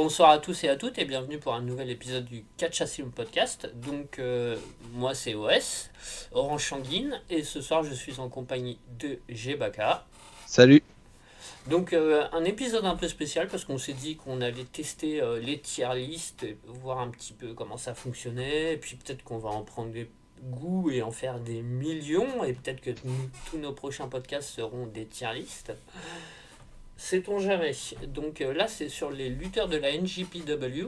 Bonsoir à tous et à toutes et bienvenue pour un nouvel épisode du Catch Asylum Podcast. Donc moi c'est OS, Orange Changuine, et ce soir je suis en compagnie de Gbaka. Salut. Donc un épisode un peu spécial parce qu'on s'est dit qu'on allait tester les tier lists, et voir un petit peu comment ça fonctionnait, et puis peut-être qu'on va en prendre des goûts et en faire des millions, et peut-être que tous nos prochains podcasts seront des tier lists. Sait-on jamais. Donc là, c'est sur les lutteurs de la NJPW.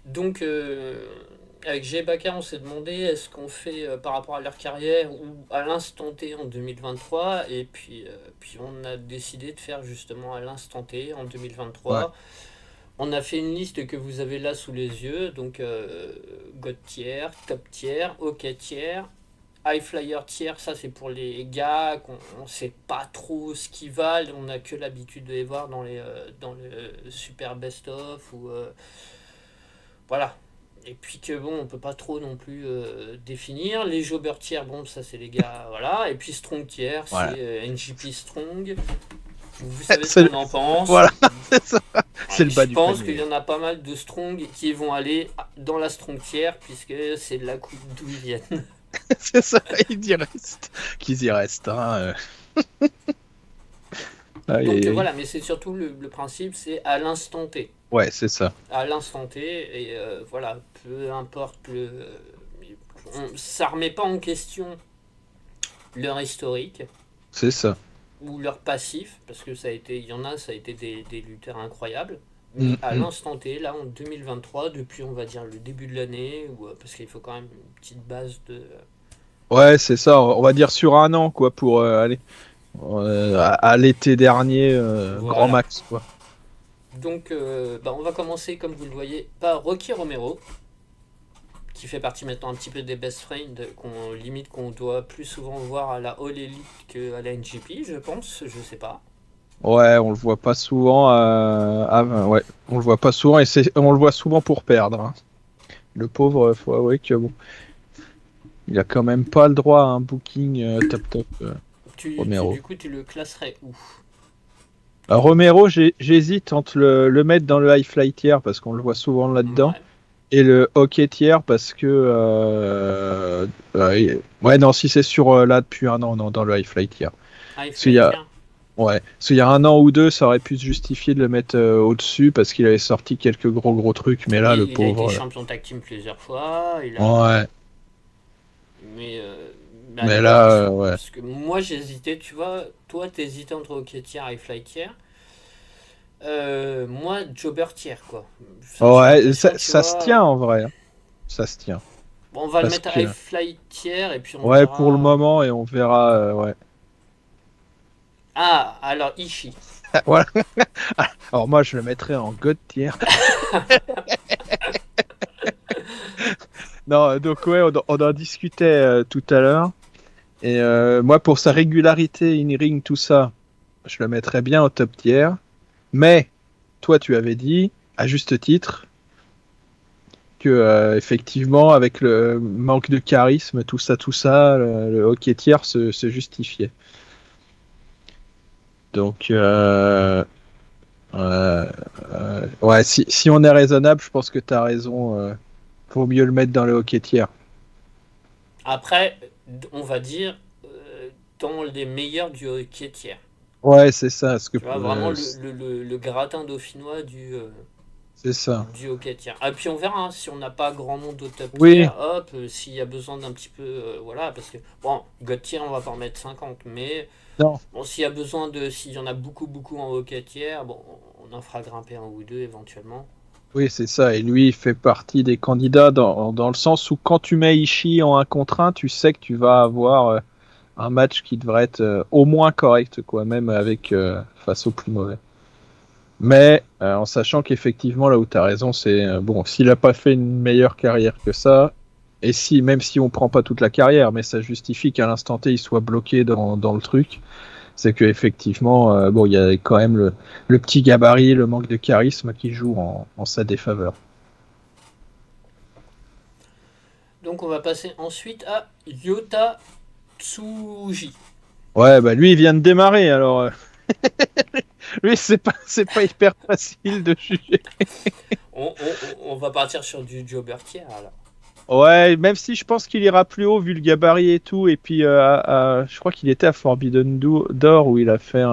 Donc, avec Gbaka, on s'est demandé est-ce qu'on fait par rapport à leur carrière ou à l'instant T en 2023. Et puis on a décidé de faire justement à l'instant T en Ouais. 2023. On a fait une liste que vous avez là sous les yeux. Donc, God Tier, Top Tier, OK Tier, High Flyer Tier, ça c'est pour les gars qu'on on sait pas trop ce qu'ils valent, on a que l'habitude de les voir dans le Super Best of ou voilà. Et puis que bon, on peut pas trop non plus définir. Les Jobber Tier, bon, ça c'est les gars, voilà. Et puis Strong Tier, c'est Voilà. NJP Strong. Vous savez ce C'est qu'on le... en pense. Voilà, c'est ça. C'est le bas Je du pense qu'il panier. y en a pas mal de Strong qui vont aller dans la Strong Tier, puisque c'est de la coupe d'où ils viennent. C'est ça, ils y restent. Qu'ils y restent. Hein. Aïe, Donc aïe, aïe. voilà, mais c'est surtout le principe, c'est à l'instant T. Ouais, c'est ça. À l'instant T, et voilà, peu importe ça remet pas en question leur historique C'est ça. ou leur passif, parce que il y en a, ça a été des lutteurs incroyables. Mais Mm, à mm. l'instant T, là en 2023, depuis on va dire le début de l'année, parce qu'il faut quand même une petite base de. Ouais, c'est ça. On va dire sur un an, quoi, pour aller à l'été dernier, grand Voilà. max, quoi. Donc on va commencer, comme vous le voyez, par Rocky Romero, qui fait partie maintenant un petit peu des best friends, qu'on doit plus souvent voir à la All Elite qu'à la NGP, je pense, je sais pas. Ouais, on le voit pas souvent. Ouais, on le voit pas souvent et on le voit souvent pour perdre. Hein. Le pauvre, faut avouer que bon, il a quand même pas le droit à un booking top top. Romero. Du coup, tu le classerais où? Romero, j'hésite entre le mettre dans le high fly tier parce qu'on le voit souvent là-dedans Ouais. et le hockey tier parce que ouais non si c'est sur là depuis un an non dans le high fly tier High parce qu'il y Flight, a tiens. ouais parce qu'il y a un an ou deux ça aurait pu se justifier de le mettre au-dessus parce qu'il avait sorti quelques gros trucs mais là le Oui, il a été pauvre champion tag team plusieurs fois. ouais Mais à mais l'époque, là ouais parce que moi j'hésitais, tu vois, toi t'hésitais entre Hockey Tier et Fly Tier. Moi, Jobber Tier, quoi. J'ai ouais l'impression, tu ça se tient vois. en vrai hein. Ça se tient Bon, on va le parce mettre à High que Fly Tier et puis on ouais pour le verra. moment et on verra ouais. Ah, alors Ishii. Voilà. Alors moi, je le mettrais en God tier. Non, donc ouais, on en discutait tout à l'heure. Et moi, pour sa régularité in-ring, tout ça, je le mettrais bien au top tier. Mais toi, tu avais dit, à juste titre, que effectivement, avec le manque de charisme, tout ça, le hockey tier se justifiait. Donc, ouais, si on est raisonnable, je pense que tu as raison. Faut mieux le mettre dans le hockey tier. Après, on va dire dans les meilleurs du Hockey Tier. Ouais, c'est ça. Tu vois, vraiment le gratin dauphinois C'est ça. du Hockey Tier. Ah, puis on verra hein, si on n'a pas grand monde au top tier, Oui, hop, s'il y a besoin d'un petit peu. Voilà, parce que, bon, God Tier, on va pas en mettre 50, mais non. bon, s'il y a besoin de. S'il y en a beaucoup en Hockey Tier, bon, on en fera grimper un ou deux éventuellement. Oui, c'est ça. Et lui, il fait partie des candidats dans le sens où quand tu mets Ishii en 1 contre 1, tu sais que tu vas avoir un match qui devrait être au moins correct, quoi, même avec face au plus mauvais. Mais en sachant qu'effectivement, là où tu as raison, c'est bon, s'il a pas fait une meilleure carrière que ça, et si, même si on prend pas toute la carrière, mais ça justifie qu'à l'instant T, il soit bloqué dans le truc, c'est que effectivement, bon, il y a quand même le petit gabarit, le manque de charisme qui joue en sa défaveur. Donc on va passer ensuite à Yota Tsuji. Ouais, bah lui, il vient de démarrer, alors Lui, c'est pas hyper facile de juger. On va partir sur du jobber tiers alors. Ouais, même si je pense qu'il ira plus haut vu le gabarit et tout. Et puis, je crois qu'il était à Forbidden Door où il a fait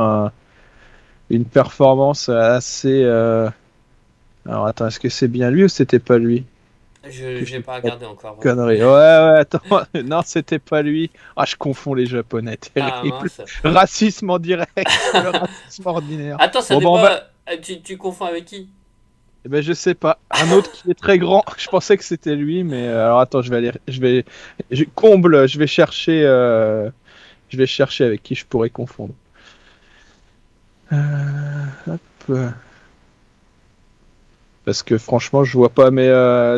une performance assez. Alors attends, est-ce que c'est bien lui ou c'était pas lui? Je Que je j'ai dis pas pas de regardé encore vraiment. conneries. Ouais, ouais, attends. Non, c'était pas lui. Ah, je confonds les Japonais. Ah Terrible. mince. Racisme en direct. Le racisme ordinaire. Attends, ça Bon, bah, dépend. Tu confonds avec qui? eh ben, je sais pas. Un autre qui est très grand. Je pensais que c'était lui, mais alors attends, je vais aller. Comble. Je vais chercher avec qui je pourrais confondre. Hop. Parce que franchement, je vois pas. Mais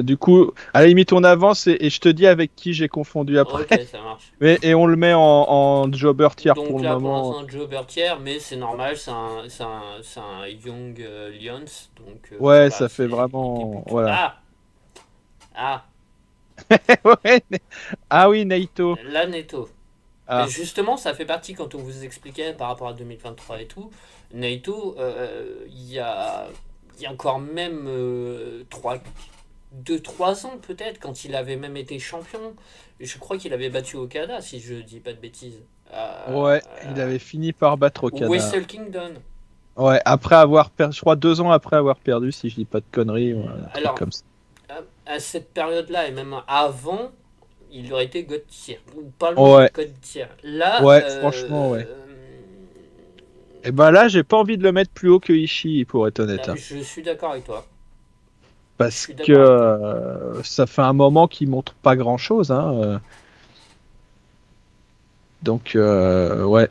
du coup, à la limite, on avance et je te dis avec qui j'ai confondu après. Ok, ça marche. Et on le met en jobber tier pour Donc le là, pour moment. l'instant, jobber tiers, mais c'est normal, c'est un Young Lions, donc Ouais, voilà, ça fait il vraiment. débute. Voilà. Ah! Ah! Ouais. Ah oui, Naito. Là, Neto. Et Ah, justement, ça fait partie quand on vous expliquait par rapport à 2023 et tout. Naito, il y a encore même 2-3 ans peut-être, quand il avait même été champion. Je crois qu'il avait battu Okada, si je dis pas de bêtises. ouais, il avait fini par battre Okada. Wrestle Kingdom. Ouais, après avoir perdu, je crois 2 ans après avoir perdu, si je dis pas de conneries, ou un truc Alors, comme ça. à cette période-là, et même avant, il aurait été God tier, ou pas loin Ouais, d'être God tier. Là, ouais, franchement, ouais. Et ben là, j'ai pas envie de le mettre plus haut que Ishii, pour être honnête, hein. je suis d'accord avec toi. Je Parce suis que d'accord avec toi. ça fait un moment qu'il montre pas grand-chose, hein. Donc, ouais.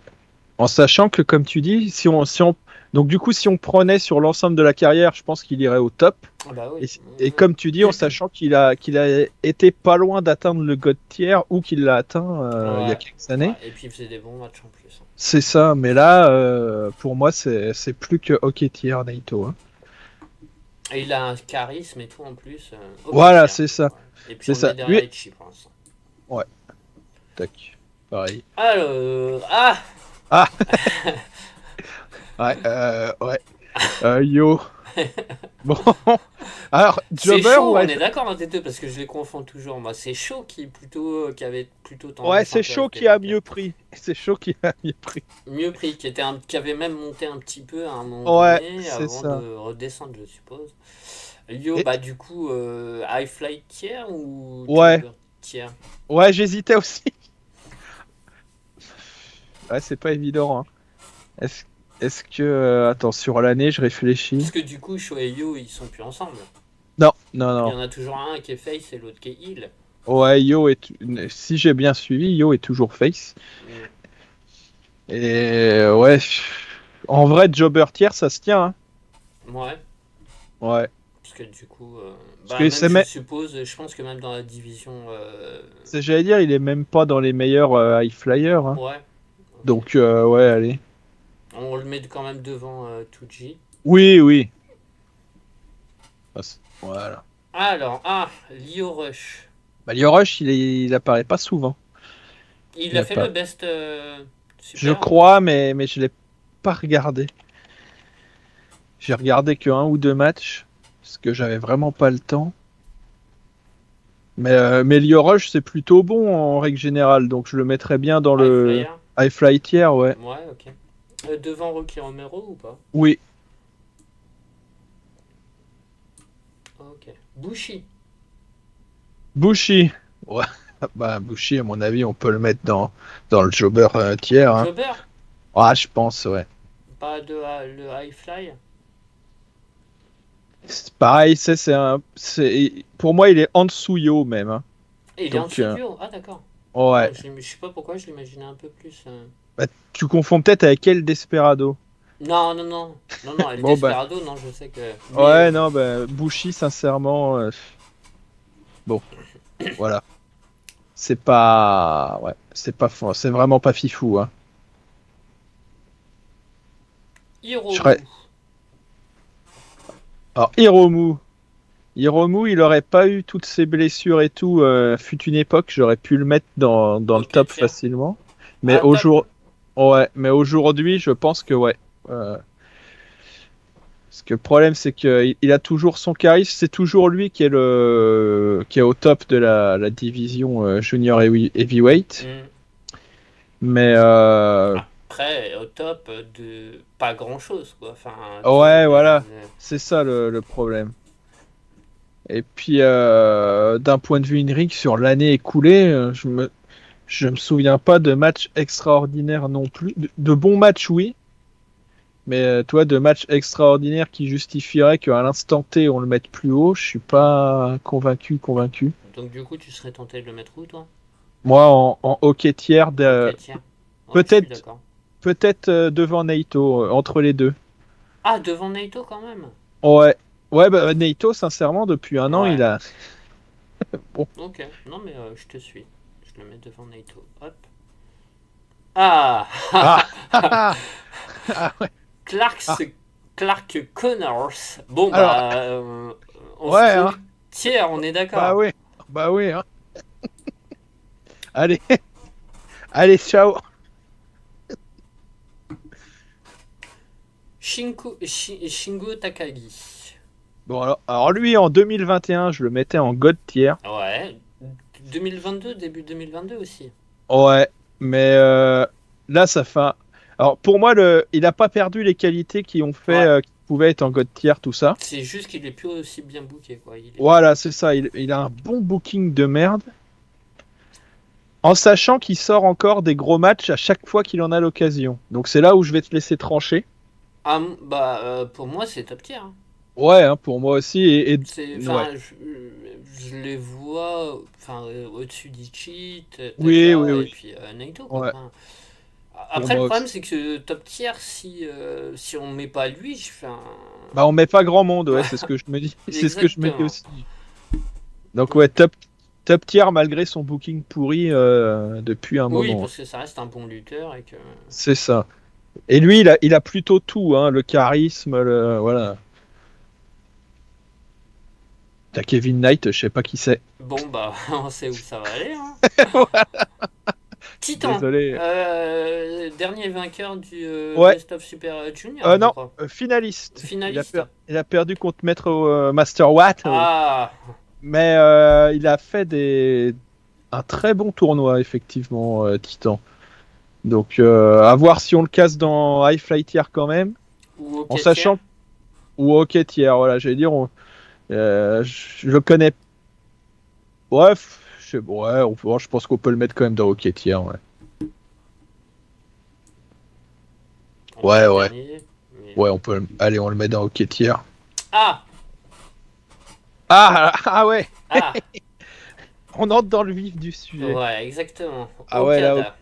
En sachant que, comme tu dis, donc du coup, si on prenait sur l'ensemble de la carrière, je pense qu'il irait au top. Ah bah Et, oui. et comme tu dis, en sachant qu'il a été pas loin d'atteindre le God tier ou qu'il l'a atteint il y a Ouais. quelques Ouais. années, Et puis il faisait des bons matchs en plus. c'est ça. Mais là, pour moi, c'est plus que OK tier, Naito, hein. Et il a un charisme et tout en plus. Ok, Voilà, tiens. c'est ça. Ouais. Et puis C'est on le met ça. derrière Lui, Ichi pour l'instant. ouais, tac. Pareil. Alors. Ah! Ah, ouais, ouais. Yo. Bon. Alors, C'est Jobber chaud, ou on est d'accord entre les deux parce que je les confonds toujours. Moi, c'est chaud qui avait plutôt Ouais, tendance un c'est peu à chaud se qui a démarquer. mieux pris. C'est chaud qui a mieux pris. Mieux pris, qui avait même monté un petit peu à un moment Ouais, donné c'est avant ça. de redescendre, je suppose. Yo, Et bah du coup, High Flight tier ou ouais, Jobber tier? ouais, j'hésitais aussi. Ouais, c'est pas évident, hein. Est-ce, est-ce que attends, sur l'année, je réfléchis. Parce que du coup, Sho et Yo, ils sont plus ensemble. Non, non, Il y non. en a toujours un qui est face et l'autre qui est heal. Ouais, si j'ai bien suivi, Yo est toujours face. Mm. Et ouais, en vrai, Jobber tier, ça se tient, hein. Ouais, Ouais. parce que du coup, Parce bah que même je suppose, je pense que même dans la division, j'allais dire, il est même pas dans les meilleurs high flyers, hein. ouais, ok. Donc ouais, allez. On le met quand même devant Tuji. Oui, oui. Voilà. Alors, ah, Lio Rush. Bah, Yorush, il apparaît pas souvent. Il Il a fait le apparaît. best Je super ou pas? crois, mais je l'ai pas regardé. J'ai regardé que un ou deux matchs parce que j'avais vraiment pas le temps. Mais Yorush, c'est plutôt bon en règle générale, donc je le mettrais bien dans High le Flyer? High Fly tier, ouais. Ouais, ok. Devant Rocky Romero ou pas? Oui. Ok. Bushi. Bushi. Ouais. Bah Bushi, à mon avis, on peut le mettre dans le jobber tier, hein. Jobber? Ah, je pense, ouais. Pas de le High Fly? C'est pareil, pour moi, il est en dessous Yo même, hein. Et il est en Donc, dessous du haut. Ah, d'accord. ouais. Je sais pas pourquoi je l'imaginais un peu plus. Bah, tu confonds peut-être avec El Desperado. Non, non, non. Non, non, El Bon, bah, Desperado, non, je sais que. Mais ouais, non, bah, Bushi, sincèrement, bon, voilà. C'est pas, ouais, c'est vraiment pas fifou, hein. Je serais, Hiromu. alors, Hiromu, il aurait pas eu toutes ses blessures et tout, fut une époque, j'aurais pu le mettre dans le Ok, top tiens. facilement. Mais Ah, top. aujourd'hui, ouais, mais aujourd'hui, je pense que ouais. Euh, Parce que le problème, c'est qu'il a toujours son charisme. C'est toujours lui qui est au top de la division junior heavyweight. Hmm. Mais Après, au top de pas grand-chose, quoi. Enfin, ouais, voilà, c'est ça le problème. Et puis, d'un point de vue INRIC, sur l'année écoulée, je me souviens pas de matchs extraordinaires non plus. De bons matchs, oui. Mais toi, de matchs extraordinaires qui justifieraient qu'à l'instant T, on le mette plus haut, je suis pas convaincu. donc du coup, tu serais tenté de le mettre où, toi? Moi, en hockey tiers, Ok, tiens. Ouais, je suis peut-être d'accord. peut-être devant Naito, entre les deux. Ah, devant Naito, quand même? Ouais, ouais, bah, Naito, sincèrement, depuis un an, Ouais. il a. Bon. Ok. Non, mais je te suis. Je le mets devant Naito. Hop. Ah! Ah, ah, ah, ouais. Ah, Clark, Clark Connors. Bon, alors, bah, on se ouais, hein. trouve tiers, on est Bah d'accord. oui, bah oui, hein. Allez, allez, ciao. Shingo Takagi. Bon, alors lui, en 2021, je le mettais en God tier. Ouais. 2022, début 2022 aussi. Ouais, mais là, ça fait. Alors, pour moi, il a pas perdu les qualités qui ont fait Ouais. qu'il pouvait être en God tier, tout ça. C'est juste qu'il est plus aussi bien booké, quoi. Il est... Voilà, c'est ça. Il a un bon booking de merde, en sachant qu'il sort encore des gros matchs à chaque fois qu'il en a l'occasion. Donc, c'est là où je vais te laisser trancher. Ah, bah, pour moi, c'est top tier, hein. Ouais, hein, pour moi aussi. C'est, Ouais. enfin, je les vois, enfin, au-dessus d'Ichi, Oui, oui, Taka et oui. puis Naito, quoi. Ouais, Enfin, pour après, le moi problème, aussi. c'est que top tier, si on met pas lui, je fais un... Bah, on met pas grand monde, ouais, c'est ce que je me dis. C'est ce que je me dis Exactement. aussi. Donc, ouais, top tier malgré son booking pourri depuis un Oui, moment. parce que ça reste un bon lutteur et que... C'est ça. Et lui, il a plutôt tout, hein, le charisme, voilà. T'as Kevin Knight, je sais pas qui c'est. Bon, bah, on sait où ça va aller, hein. Titan, Désolé. dernier vainqueur du Ouais, Best of Super Junior, je non, crois. finaliste. Finaliste. Il a perdu contre Maître Master Watt, Ah, mais il a fait un très bon tournoi, effectivement, Titan. Donc, à voir si on le casse dans High Flight Tier quand même, ou au en tiers. sachant, ou Hockey Tier, voilà, j'allais dire, je le connais. Bref, ouais, je pense qu'on peut le mettre quand même dans Hockey Tier, ouais. On fait Ouais, le ouais. dernier. Mais... Ouais, allez, on le met dans Hockey Tier. Ah, Ah, ah ouais, ah, on entre dans le vif du sujet. ouais, exactement. Ah ouais, là, Okada.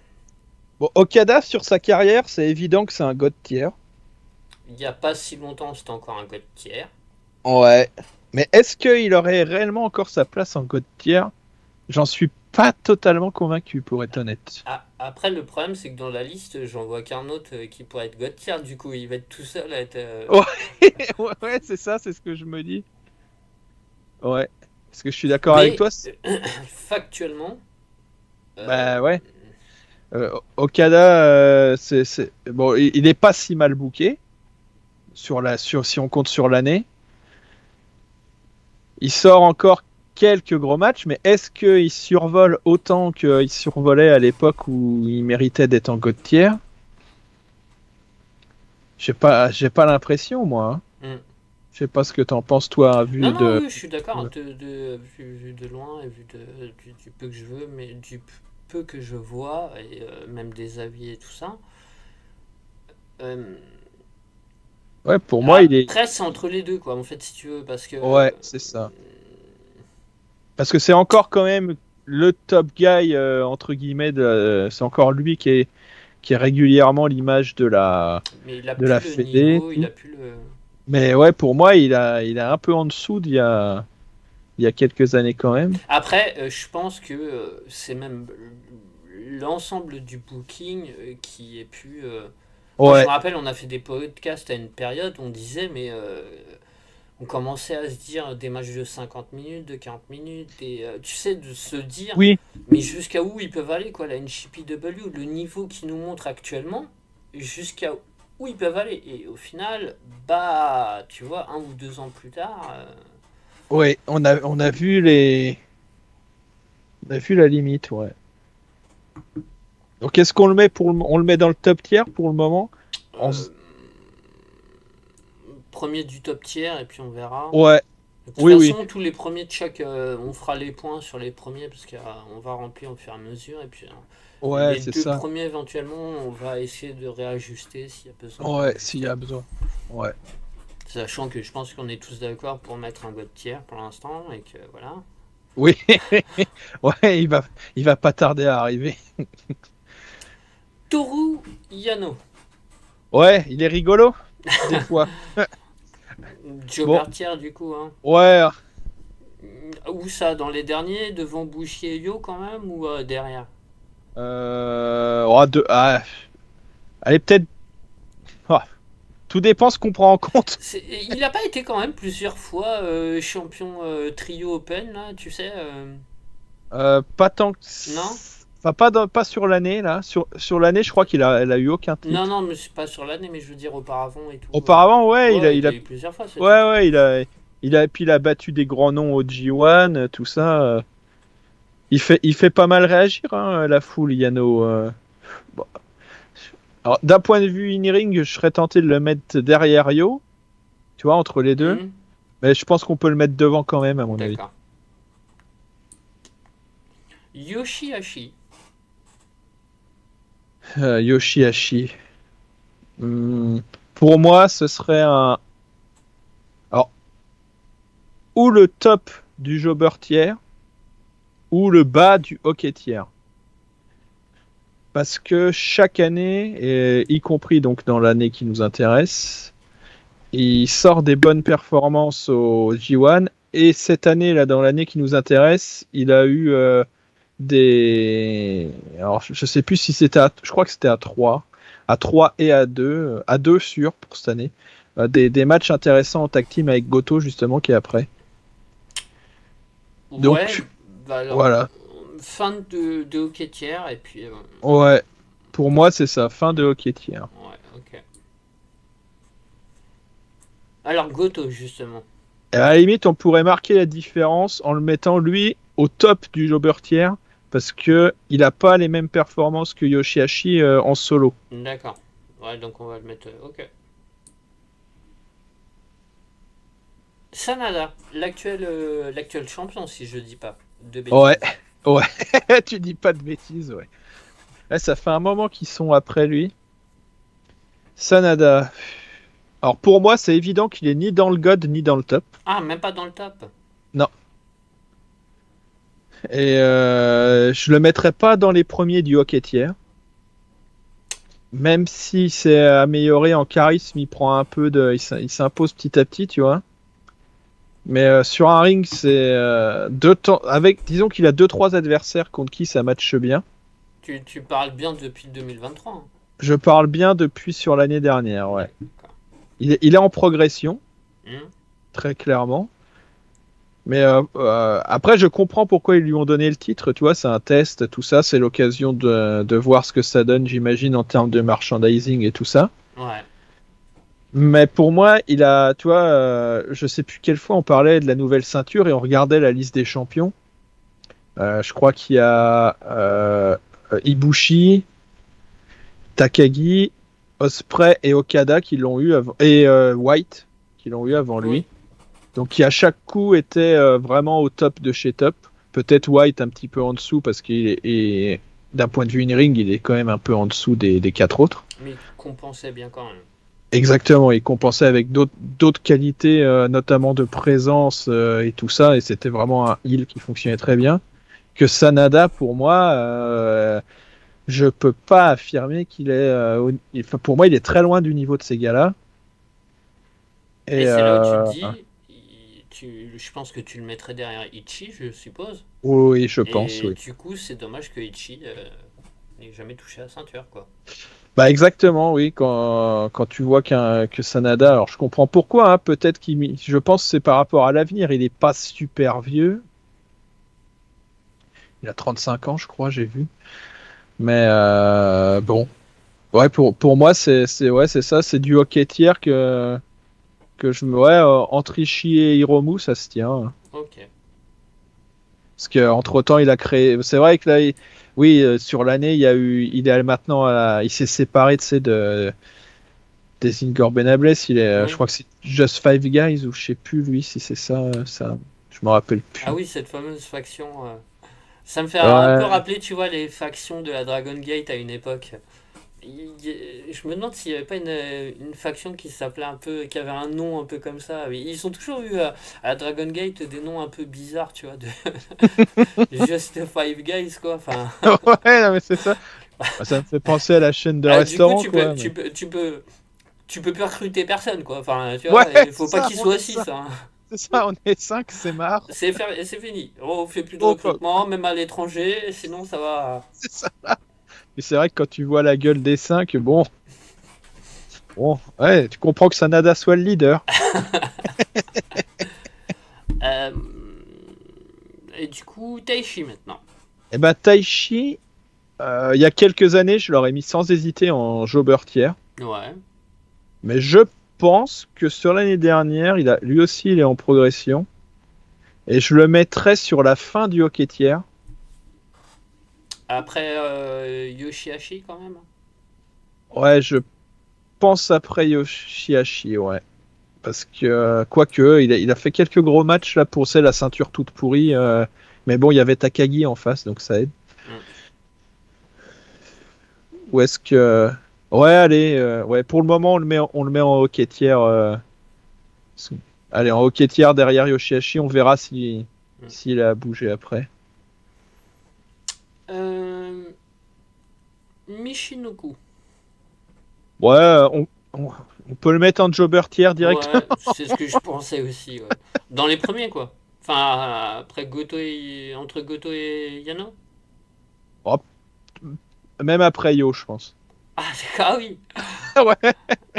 bon, Okada, sur sa carrière, c'est évident que c'est un God tier. Il n'y a pas si longtemps, c'était encore un god tiers. Ouais. Mais est-ce qu'il aurait réellement encore sa place en God tier? J'en suis pas totalement convaincu, pour être honnête. Ah, après, le problème, c'est que dans la liste, j'en vois qu'un autre qui pourrait être god tier. Du coup, il va être tout seul à être. Ouais, ouais, ouais, c'est ça, c'est ce que je me dis. Ouais. Est-ce que je suis d'accord avec Mais, toi? factuellement, euh, Bah ouais. Okada, bon, il est pas si mal booké si on compte sur l'année. Il sort encore quelques gros matchs, mais est-ce qu'il survole autant qu'il survolait à l'époque où il méritait d'être en God tier? J'ai pas l'impression, moi, hein. hmm. Je sais pas ce que t'en penses, toi, Non, vu non, de. oui, je suis d'accord. Vu de loin et du peu que je veux, mais du peu que je vois, et même des avis et tout ça. euh, Ouais, pour moi, il est. Après, c'est entre les deux, quoi, en fait, si tu veux, parce que. Ouais, c'est ça. Parce que c'est encore quand même le top guy, entre guillemets, c'est encore lui qui est régulièrement l'image Mais il a de plus la le Fédé, et niveau, il tout. a plus le. Mais ouais, pour moi, il a un peu en dessous il y a quelques années quand même. Après, je pense que c'est même l'ensemble du booking qui est plus. Moi, je me Ouais, rappelle, on a fait des podcasts à une période, on disait, mais on commençait à se dire des matchs de 50 minutes, de 40 minutes, et tu sais, de se dire, oui, mais jusqu'à où ils peuvent aller, quoi, la NJPW, le niveau qu'ils nous montrent actuellement, jusqu'à où ils peuvent aller. Et au final, bah, tu vois, 1 ou 2 ans plus tard, Ouais, on a vu la limite, ouais. Donc est-ce qu'on le met on le met dans le top tier pour le moment? On euh, s- premier du top tier, et puis on verra. Ouais, De toute oui, oui. façon, tous les premiers de chaque, on fera les points sur les premiers parce qu'on va remplir au fur et à mesure. Et puis Ouais, les c'est deux ça. premiers, éventuellement, on va essayer de réajuster s'il y a besoin de Ouais, s'il y réajuster. a besoin. Ouais. Sachant que je pense qu'on est tous d'accord pour mettre un god tier pour l'instant et que voilà. Oui. Ouais, il va pas tarder à arriver. Toru Yano, Ouais, il est rigolo, des fois. Bon, jobber tier du coup. Hein. ouais. Où ça, dans les derniers, devant Bushi et Yo quand même ou derrière? Allez, peut-être. Ah, tout dépend ce qu'on prend en compte. Il n'a pas été quand même plusieurs fois champion trio open là, tu sais Pas tant que. Non. Enfin, pas sur l'année, là. Sur l'année, je crois elle a eu aucun Non, titre. non, mais c'est pas sur l'année, mais je veux dire auparavant et tout. Auparavant, ouais, Ouais, il a eu plusieurs fois ce titre. ouais, puis il a battu des grands noms au G1, tout ça. Il fait pas mal réagir, hein, la foule, Yano. Bon. Alors, d'un point de vue in-ring, je serais tenté de le mettre derrière Yo, tu vois, entre les deux. Hmm, Mais je pense qu'on peut le mettre devant quand même, à mon avis. d'accord. Yoshihashi. Yoshihashi. Hmm, pour moi, ce serait un. Alors, ou le top du jobber tiers, ou le bas du hockey tiers. Parce que chaque année, et y compris donc dans l'année qui nous intéresse, il sort des bonnes performances au G1. Et cette année, là, dans l'année qui nous intéresse, il a eu des. Alors, je sais plus si c'était je crois que c'était à 3 et à 2 sûr pour cette année. Des matchs intéressants en tag team avec Goto, justement, qui est après. Ouais, Donc, bah alors, voilà. fin de hockey tiers, et puis. Ouais. Pour moi, c'est ça. Fin de hockey tiers. Ouais, ok. Alors, Goto, justement. Et à la limite, on pourrait marquer la différence en le mettant lui au top du jobber tiers parce que il a pas les mêmes performances que Yoshihashi en solo. D'accord. Ouais, donc on va le mettre. Ok. Sanada, l'actuel champion, si je dis pas de Ouais, bêtises. ouais, tu dis pas de bêtises, ouais. Ouais, ça fait un moment qu'ils sont après lui. Sanada. Alors pour moi, c'est évident qu'il est ni dans le God ni dans le top. Ah, même pas dans le top. Non. Et je le mettrais pas dans les premiers du hockey tiers. Même si c'est amélioré en charisme, il prend un peu de, il s'impose petit à petit, tu vois. Mais sur un ring, c'est deux temps avec, disons qu'il a deux trois adversaires contre qui ça matche bien. Tu parles bien depuis 2023. Hein. Je parle bien depuis sur l'année dernière, ouais. D'accord. Il est en progression, Hmm. très clairement. Mais après, je comprends pourquoi ils lui ont donné le titre. Tu vois, c'est un test, tout ça. C'est l'occasion de voir ce que ça donne, j'imagine, en termes de merchandising et tout ça. Ouais. Mais pour moi, il a, tu vois, je sais plus quelle fois on parlait de la nouvelle ceinture et on regardait la liste des champions. Je crois qu'il y a Ibushi, Takagi, Osprey et Okada qui l'ont eu avant, et White qui l'ont eu avant lui. Oui. Donc qui à chaque coup était vraiment au top de chez top. Peut-être White un petit peu en dessous parce qu'il d'un point de vue in-ring, il est quand même un peu en dessous des quatre autres. Mais il compensait bien quand même. Exactement, il compensait avec d'autres qualités, notamment de présence et tout ça, et c'était vraiment un heal qui fonctionnait très bien. Que Sanada, pour moi, je peux pas affirmer qu'il est. Enfin, pour moi, il est très loin du niveau de ces gars-là. Et Et c'est là où tu te dis, je pense que tu le mettrais derrière Ichi, je suppose. oui, je pense, Et oui. du coup, c'est dommage que Ichi n'ait jamais touché à la ceinture, quoi. Bah exactement, oui. Quand tu vois que Sanada, alors je comprends pourquoi. Hein, peut-être je pense que c'est par rapport à l'avenir. Il est pas super vieux. Il a 35 ans, je crois, j'ai vu. Mais bon, Ouais, pour moi, c'est ça, c'est du hockey tiers que entre Ishii et Hiromu, ça se tient. Ok. Parce qu'entre-temps, il a créé. C'est vrai que là, oui, sur l'année, il est maintenant il s'est séparé, tu sais, des Ingor Benables. Je Oui. crois que c'est Just Five Guys, ou je sais plus, lui, si c'est ça. Je me rappelle Ah plus. oui, cette fameuse faction. Ça me fait un peu Ouais. rappeler, tu vois, les factions de la Dragon Gate à une époque. Je me demande s'il n'y avait pas une faction qui s'appelait un peu, qui avait un nom un peu comme ça. Ils ont toujours eu à la Dragon Gate des noms un peu bizarres, tu vois, de Just Five Guys, quoi. Enfin, Ouais, non, mais c'est ça. Bah, ça me fait penser à la chaîne de du coup, restaurants, quoi. Mais... tu peux plus recruter personne, quoi. Enfin, tu Ouais, vois, il faut c'est pas ça, qu'ils on soient est six, ça. hein. C'est ça, on est 5, c'est marre. C'est fini. On fait plus de Oh, quoi. recrutement, même à l'étranger, sinon ça va. C'est ça. Mais c'est vrai que quand tu vois la gueule des 5, bon, ouais, tu comprends que Sanada soit le leader. Euh, et du coup, Taichi maintenant. Et ben Taichi, il y a quelques années, je l'aurais mis sans hésiter en jobber tiers. Ouais. Mais je pense que sur l'année dernière, lui aussi, il est en progression. Et je le mettrais sur la fin du hockey tiers. Après Yoshihashi, quand même. Ouais, je pense après Yoshihashi, ouais. Parce que, quoique, il a fait quelques gros matchs là pour la ceinture toute pourrie. Mais bon, il y avait Takagi en face, donc ça aide. Mm. Ou est-ce que. Ouais, allez, ouais, pour le moment, on le met en hockey tiers. sous- Allez, en hockey tiers derrière Yoshihashi, on verra Mm. s'il a bougé après. Euh, Michinoku. Ouais, on peut le mettre en jobber tiers directement. Ouais, c'est ce que je pensais aussi. Ouais. Dans les premiers, quoi. Enfin, après entre Goto et Yano. Oh, même après Yo, je pense. Ah, ah oui. Ouais,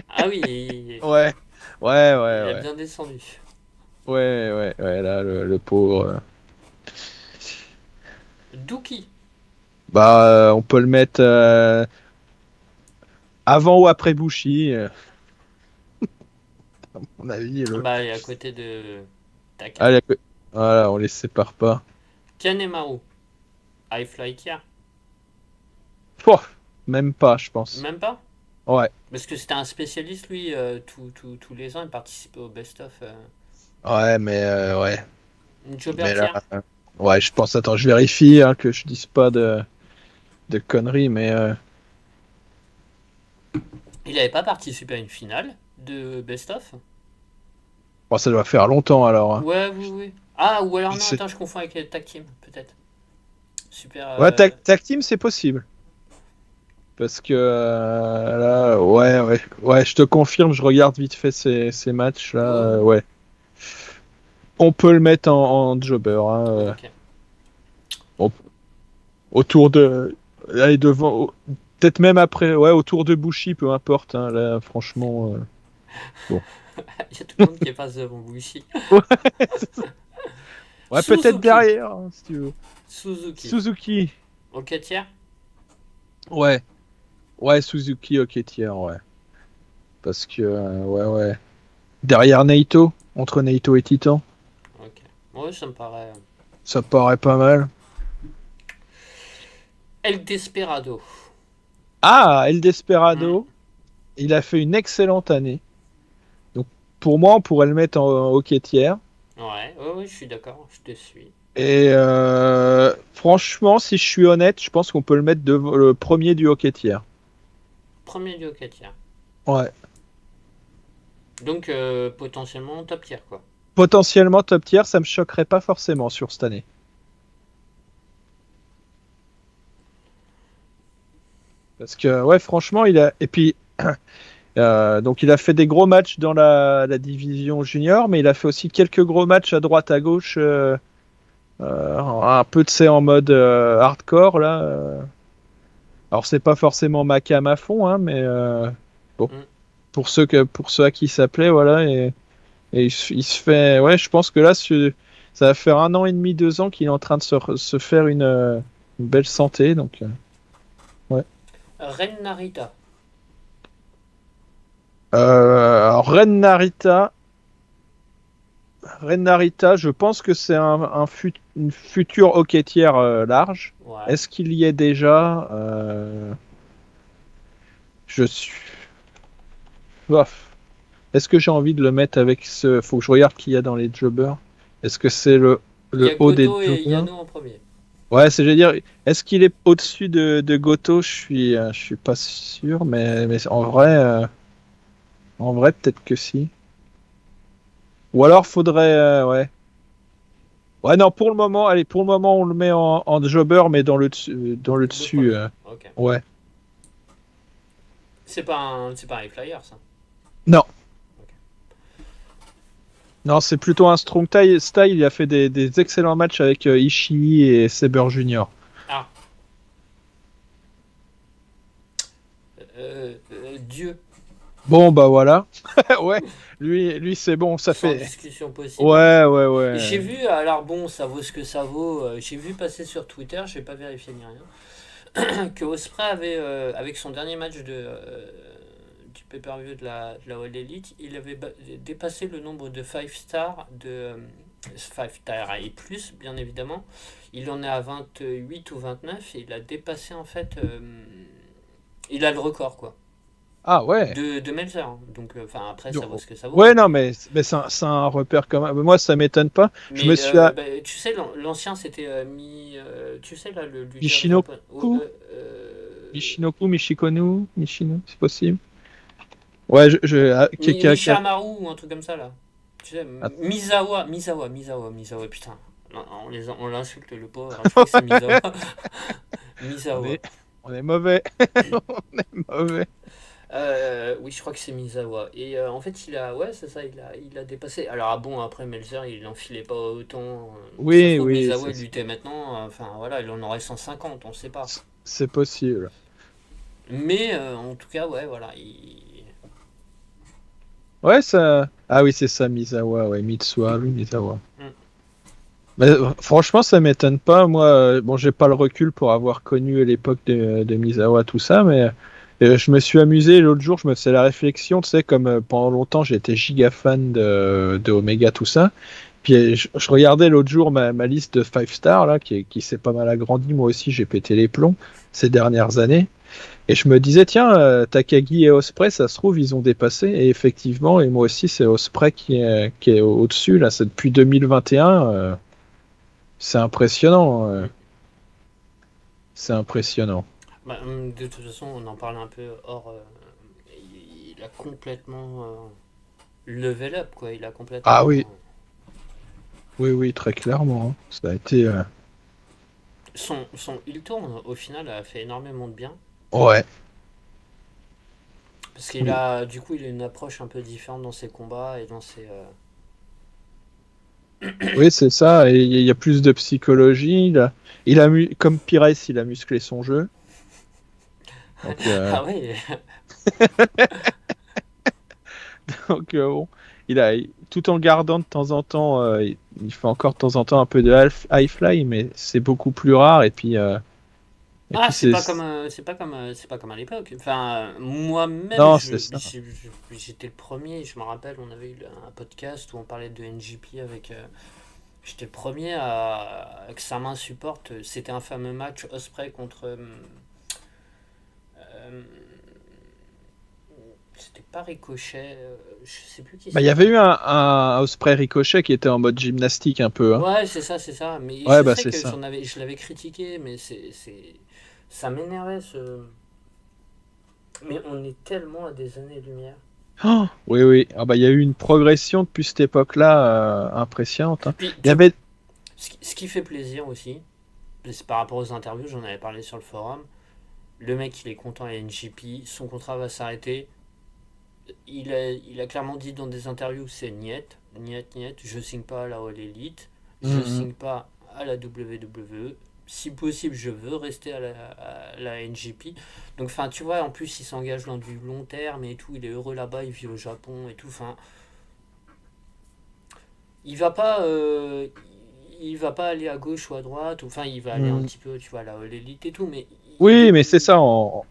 Ah oui, ouais, ouais, ouais, il a ouais. bien descendu. Ouais, ouais, ouais, là, le pauvre. Dookie. Bah, on peut le mettre avant ou après Bushi. À mon avis, Bah, il est à côté de Taka. Allez, voilà, on les sépare pas. Kanemaru. High Fly Tier. Pouah, même pas, je pense. Même pas. Ouais, Parce que c'était un spécialiste, lui, tous les ans, il participait au best-of. ouais, mais ouais. Jobber Mais là, Tier. ouais, je pense. Attends, je vérifie hein, que je dise pas de conneries, mais Il avait pas participé à une finale de best-of. bon, ça doit faire longtemps alors. Hein. Ouais, oui, oui. Ah, ou alors Je non, sais. attends, je confonds avec les tag team, peut-être. Super. Ouais, tag team, c'est possible. Parce que là, ouais, je te confirme, je regarde vite fait ces matchs là, Ouais, ouais. ouais. On peut le mettre en jobber, hein, Ok. au- autour de, allez, devant, peut-être même après, ouais, autour de Bushi, peu importe, hein, là, franchement, bon. Il y a tout le monde qui passe devant Bushi. Ouais, peut-être Suzuki. derrière, hein, si tu veux. Suzuki. Suzuki, Ok, tiers. ouais, ouais, Suzuki, ok, tiens, ouais. Parce que, ouais. Derrière Naito, entre Naito et Titan, Ok. Ouais, ça me paraît. ça paraît pas mal. El Desperado. Ah, El Hmm. Desperado, il a fait une excellente année. Donc, pour moi, on pourrait le mettre en hockey tiers. Ouais, ouais, ouais, je suis d'accord, je te suis. Et franchement, si je suis honnête, je pense qu'on peut le mettre le premier du hockey tiers. Premier du ok, tiers. Ouais. Donc, potentiellement top tier, quoi. Potentiellement top tiers, ça me choquerait pas forcément sur cette année. Parce que, ouais, franchement, il a. Et puis, donc, il a fait des gros matchs dans la division junior, mais il a fait aussi quelques gros matchs à droite, à gauche, un peu, de c'est en mode hardcore, là. Alors, c'est pas forcément Macam à fond, hein, mais bon, Hmm. pour ceux à qui ça plaît, voilà. Et il se fait. Ouais, je pense que là, ça va faire 1 an et demi, 2 ans qu'il est en train de se faire une belle santé, donc, ouais. Ren Narita. Alors, Ren Narita, je pense que c'est une future hockeytière large. Ouais. Est-ce qu'il y est déjà Je suis. Bof. Est-ce que j'ai envie de le mettre avec ce. Faut que je regarde qui y a dans les jobbers. Est-ce que c'est Il y a le haut des Goto et jobbers? Yano en premier. Ouais, c'est, je veux dire, est-ce qu'il est au-dessus de Goto? Je suis pas sûr, mais en vrai, peut-être que si. Ou alors faudrait, ouais. Ouais, non, pour le moment, allez, pour le moment, on le met en jobber, mais dans le Le dessus. premier. Ok. Ouais. C'est pas un high flyer, ça. Non, Ok. non, c'est plutôt un strong style. Il a fait des excellents matchs avec Ishii et Saber Junior. Ah. Dieu. Bon, bah voilà. Ouais, lui c'est bon, ça Sans fait. discussion possible. Ouais, ouais, Et j'ai ouais. vu, alors bon, ça vaut ce que ça vaut. J'ai vu passer sur Twitter, je vais pas vérifier ni rien, que Osprey avait, avec son dernier match du pay-per-view de la All Elite, il avait dépassé le nombre de 5 stars, de 5 stars et plus, bien évidemment. Il en est à 28 ou 29 et il a dépassé en fait. Il a le record, quoi. Ah ouais. De Melzer, hein. Donc, enfin, après, ça vaut Donc, ce que ça vaut. ouais, Et non, puis, mais c'est un repère quand même. Moi, ça m'étonne pas. Je me mais suis bah, tu sais, l'ancien c'était tu sais, là, le lutteur Michinoku, japonais. Michino, c'est possible. Ouais, Michi Amaru ou un truc comme ça, là. Tu sais, Attends. Misawa, putain. On l'insulte, le pauvre. Je crois que c'est Misawa. on Misawa. est, on est mauvais. On est mauvais. Oui, je crois que c'est Misawa. Et en fait, ouais, c'est ça, il a dépassé. Alors, ah bon, après, Melzer, il enfilait pas autant. Ça se Oui, trouve, oui, Misawa, il luttait maintenant. Enfin, voilà, il en aurait 150, on sait pas. c'est possible. Mais en tout cas, ouais, voilà. Ouais, ça. Ah oui, c'est ça, Misawa, ouais, Mitsuharu Misawa. Hmm. Mais, franchement, ça m'étonne pas. Moi, bon, j'ai pas le recul pour avoir connu l'époque de Misawa, tout ça, mais je me suis amusé l'autre jour. Je me faisais la réflexion, tu sais, comme pendant longtemps, j'étais giga fan de Omega, tout ça. Puis je regardais l'autre jour ma liste de 5 stars, là, qui s'est pas mal agrandie. Moi aussi, j'ai pété les plombs ces dernières années. Et je me disais, tiens, Takagi et Osprey, ça se trouve, ils ont dépassé. Et effectivement, et moi aussi, c'est Osprey qui est au-dessus, là, c'est depuis 2021. C'est impressionnant. Hmm. C'est impressionnant. Bah, de toute façon, on en parlait un peu hors. Il a complètement level up, quoi. Il a Ah complètement. oui, oui, oui, très clairement, hein. Ça a été. Il tourne, au final, a fait énormément de bien. Ouais. Parce qu'il Oui, a, du coup, il a une approche un peu différente dans ses combats et dans ses. oui, c'est ça. Et il y a plus de psychologie. Comme Pires, il a musclé son jeu. Donc, Ah ouais, donc bon, tout en gardant de temps en temps, il fait encore de temps en temps un peu de high fly, mais c'est beaucoup plus rare. Et ah, puis c'est pas comme à l'époque. Enfin, moi-même, non, c'est ça. j'étais le premier. Je me rappelle, on avait eu un podcast où on parlait de NGP avec. J'étais le premier que sa main supporte. C'était un fameux match Osprey contre. Euh, C'était pas Ricochet. Je sais plus qui Bah, il y c'était. avait eu un Osprey Ricochet qui était en mode gymnastique un peu, hein. Ouais, c'est ça, c'est ça. Mais Ouais, je bah sais c'est que ça. je l'avais critiqué, mais ça m'énervait ce. Mais on est tellement à des années-lumière. Oh, oui, oui. Ah bah, il y a eu une progression depuis cette époque-là impressionnante, hein. Puis, Il y avait. ce qui fait plaisir aussi, c'est par rapport aux interviews, j'en avais parlé sur le forum. Le mec, il est content à NGP, son contrat va s'arrêter. Il a clairement dit dans des interviews c'est niet, niet, niet, je signe pas à la All Elite, je Mhm. signe pas à la WWE. Si possible, je veux rester à la NGP. Donc, enfin, tu vois, en plus, il s'engage dans du long terme et tout. Il est heureux là-bas, il vit au Japon et tout. Enfin, il va pas, il va pas aller à gauche ou à droite. Enfin, il va aller un Mhm. petit peu, tu vois, à la All Elite et tout. Mais Oui, mais c'est ça, en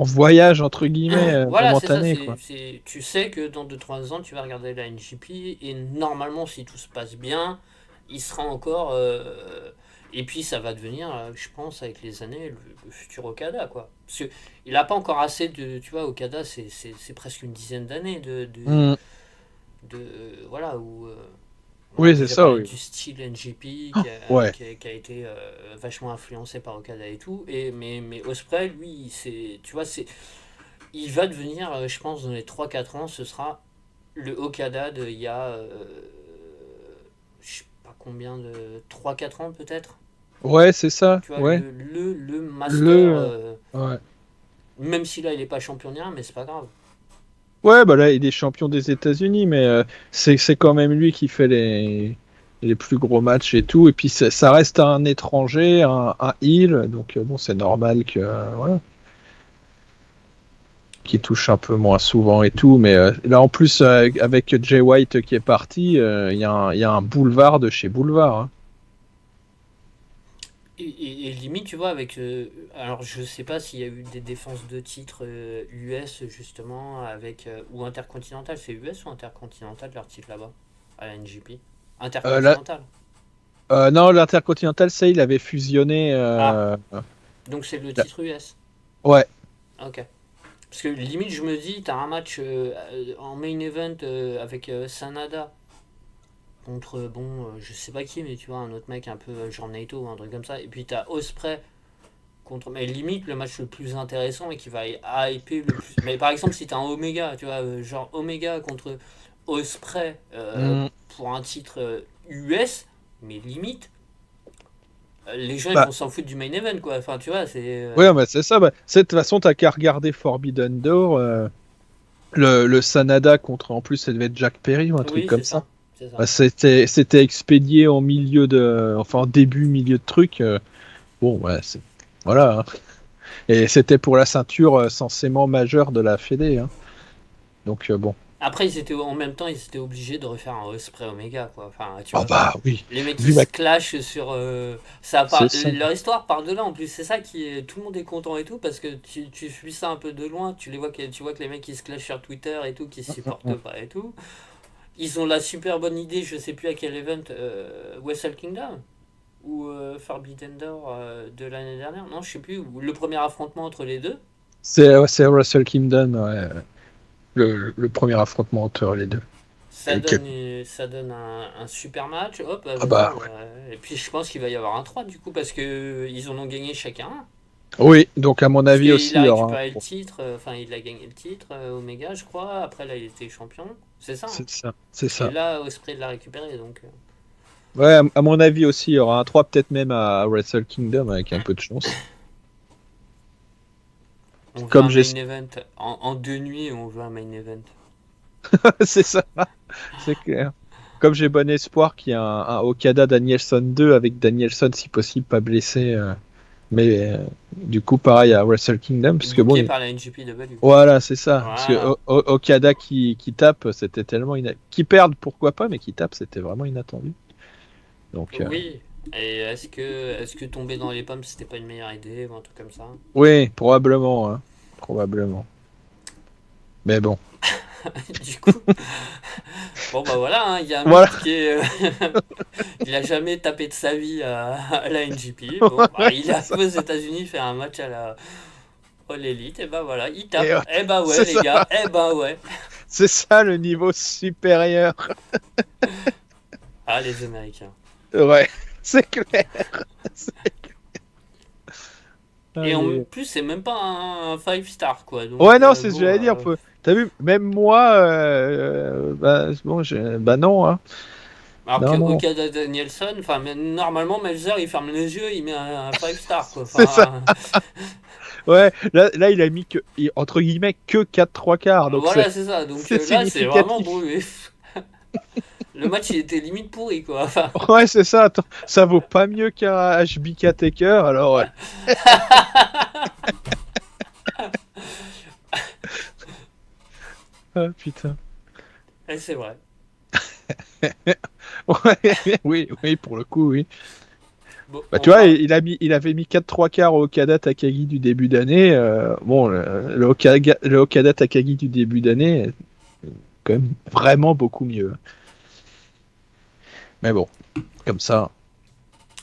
voyage, entre guillemets, Voilà, c'est ça. momentané, quoi. Tu sais que dans 2-3 ans, tu vas regarder la NGP et normalement, si tout se passe bien, il sera encore. Et puis, ça va devenir, je pense, avec les années, le futur Okada, quoi. Parce que il n'a pas encore assez de. Tu vois, Okada, c'est presque une dizaine d'années Hmm. voilà, où. On a Oui, c'est déjà ça, parlé oui. du style NGP Ouais. qui a été vachement influencé par Okada et tout. Mais Osprey, lui, tu vois, il va devenir, je pense, dans les 3-4 ans, ce sera le Okada de il y a, je sais pas combien de 3-4 ans peut-être. Ouais, c'est ça, Tu vois, ouais. le master, Le... Ouais. même si là il est pas champion ni rien, mais c'est pas grave. Ouais, bah là, il est champion des États-Unis, mais c'est quand même lui qui fait les plus gros matchs et tout. Et puis ça reste un étranger, un heel, donc bon, c'est normal que voilà, qu'il touche un peu moins souvent et tout. Mais là, en plus, avec Jay White qui est parti, il y a un boulevard de chez Boulevard, hein. Et limite, tu vois, avec. Alors, je sais pas s'il y a eu des défenses de titres US, justement, avec. Ou intercontinental. C'est US ou intercontinental leur titre là-bas à la NGP. Là, Intercontinental. non, l'Intercontinental, ça, il avait fusionné. Ah, donc c'est le titre US. Ouais. Ok. Parce que limite, je me dis, t'as un match en main event avec Sanada contre, bon, je sais pas qui, mais tu vois, un autre mec un peu genre Naito ou un truc comme ça. Et puis t'as Osprey contre. Mais limite, le match le plus intéressant et qui va hyper le plus. Mais par exemple, si t'as un Omega, tu vois, genre Omega contre Osprey Hmm. pour un titre US, mais limite, les gens ils Bah, vont s'en foutre du main event, quoi. Enfin, tu vois, c'est. ouais, bah, c'est ça. Bah, de toute façon, t'as qu'à regarder Forbidden Door. Le Sanada contre, en plus, ça devait être Jack Perry ou un truc Oui, comme c'est ça. ça. C'est ça. Bah, c'était expédié en milieu de, enfin, en début, milieu de truc. Bon, ouais, voilà, hein. Et c'était pour la ceinture censément majeure de la Fédé, hein. Donc, bon. Après, en même temps, ils étaient obligés de refaire un Osprey Omega, quoi. Enfin, tu Oh, vois, bah oui. les mecs qui Vu ma... se clashent sur. C'est ça. Leur histoire part de là en plus. C'est ça qui est. Tout le monde est content et tout parce que tu suis ça un peu de loin. Tu vois que les mecs qui se clashent sur Twitter et tout, qui se supportent pas et tout. Ils ont la super bonne idée, je sais plus à quel event, Wrestle Kingdom ou Forbidden Door de l'année dernière. Non, je sais plus. Ou le premier affrontement entre les deux. Ouais, c'est Wrestle Kingdom, ouais. Le premier affrontement entre les deux. Et que- Ça donne un super match, hop, Ah vas-y. bah ouais. Et puis je pense qu'il va y avoir un 3 du coup, parce que ils en ont gagné chacun un. Oui, donc à mon Parce avis qu'il aussi, a il y aura un récupéré le 3. titre, enfin il a gagné le titre, Omega je crois, après là il était champion, c'est ça, hein. C'est ça, c'est Et ça. là Osprey l'a récupéré, donc Ouais, à mon avis aussi, il y aura un 3 peut-être même à Wrestle Kingdom avec un peu de chance. on veut Comme un j'ai... main event, en 2 nuits on veut un main event. c'est ça, c'est clair. Comme j'ai bon espoir qu'il y ait un Okada Danielson 2 avec Danielson si possible pas blessé. Mais du coup, pareil à Wrestle Kingdom, parce que bon, Booké par la NGPW. voilà, c'est ça. Parce que Voilà. Okada qui tape, c'était tellement inattendu. Qui perdent, pourquoi pas, mais qui tape, c'était vraiment inattendu. Donc, Oui. Et est-ce que tomber dans les pommes c'était pas une meilleure idée ou un truc comme ça? oui, probablement, hein. Probablement. Mais bon. Du coup, bon bah voilà, hein, il y a un Voilà. mythe qui est. Il a jamais tapé de sa vie à la NGP. Bon, bah, il est c'est ça. arrivé aux États-Unis faire un match à la All Elite, et bah voilà, il Et, tape. Eh bah ouais, c'est les ça. gars, eh bah ouais. C'est ça le niveau supérieur. Ah, les Américains. Ouais, c'est clair. Et en Allez. plus, c'est même pas un 5 star, quoi. Ouais, Donc, non, c'est ce que bon. j'allais dire. T'as vu, même moi, bah, bon, bah non, hein. Alors que Non, non. Okada Danielson, enfin, normalement, Melzer, il ferme les yeux, il met un 5 star, quoi. C'est ça. Enfin, Ouais, là, il a mis que, entre guillemets, que 4 3 quarts. Donc, voilà, c'est ça. Donc c'est là, c'est vraiment significatif. beau. Le match, il était limite pourri, quoi. Enfin, Ouais, c'est ça. Attends, ça vaut pas mieux qu'un HBK Taker. Alors, ouais. Ah, putain. et c'est vrai. Ouais, oui, oui, pour le coup, oui. Bon, Bah, on tu vois, va... il avait mis 4 3/4 au Okada Takagi du début d'année. Bon, le Okada Takagi du début d'année est quand même vraiment beaucoup mieux. Mais bon, comme ça.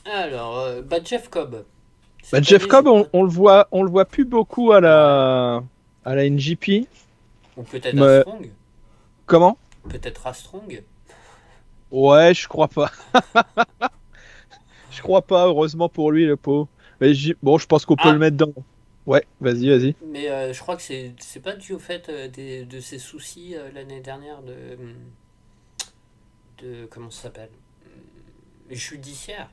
Alors, bah Jeff Cobb. Bah, Cette Jeff année, j'ai Cobb, pas... on le voit plus beaucoup Ouais. à la NJP. Ou peut-être à Mais Strong. comment? Peut-être à Strong. Ouais, je crois pas. Je crois pas, heureusement pour lui, le pot. Mais bon, je pense qu'on peut le Ah, mettre dans. Ouais, vas-y, vas-y. mais je crois que c'est pas dû au fait de ses soucis l'année dernière de comment ça s'appelle, judiciaire.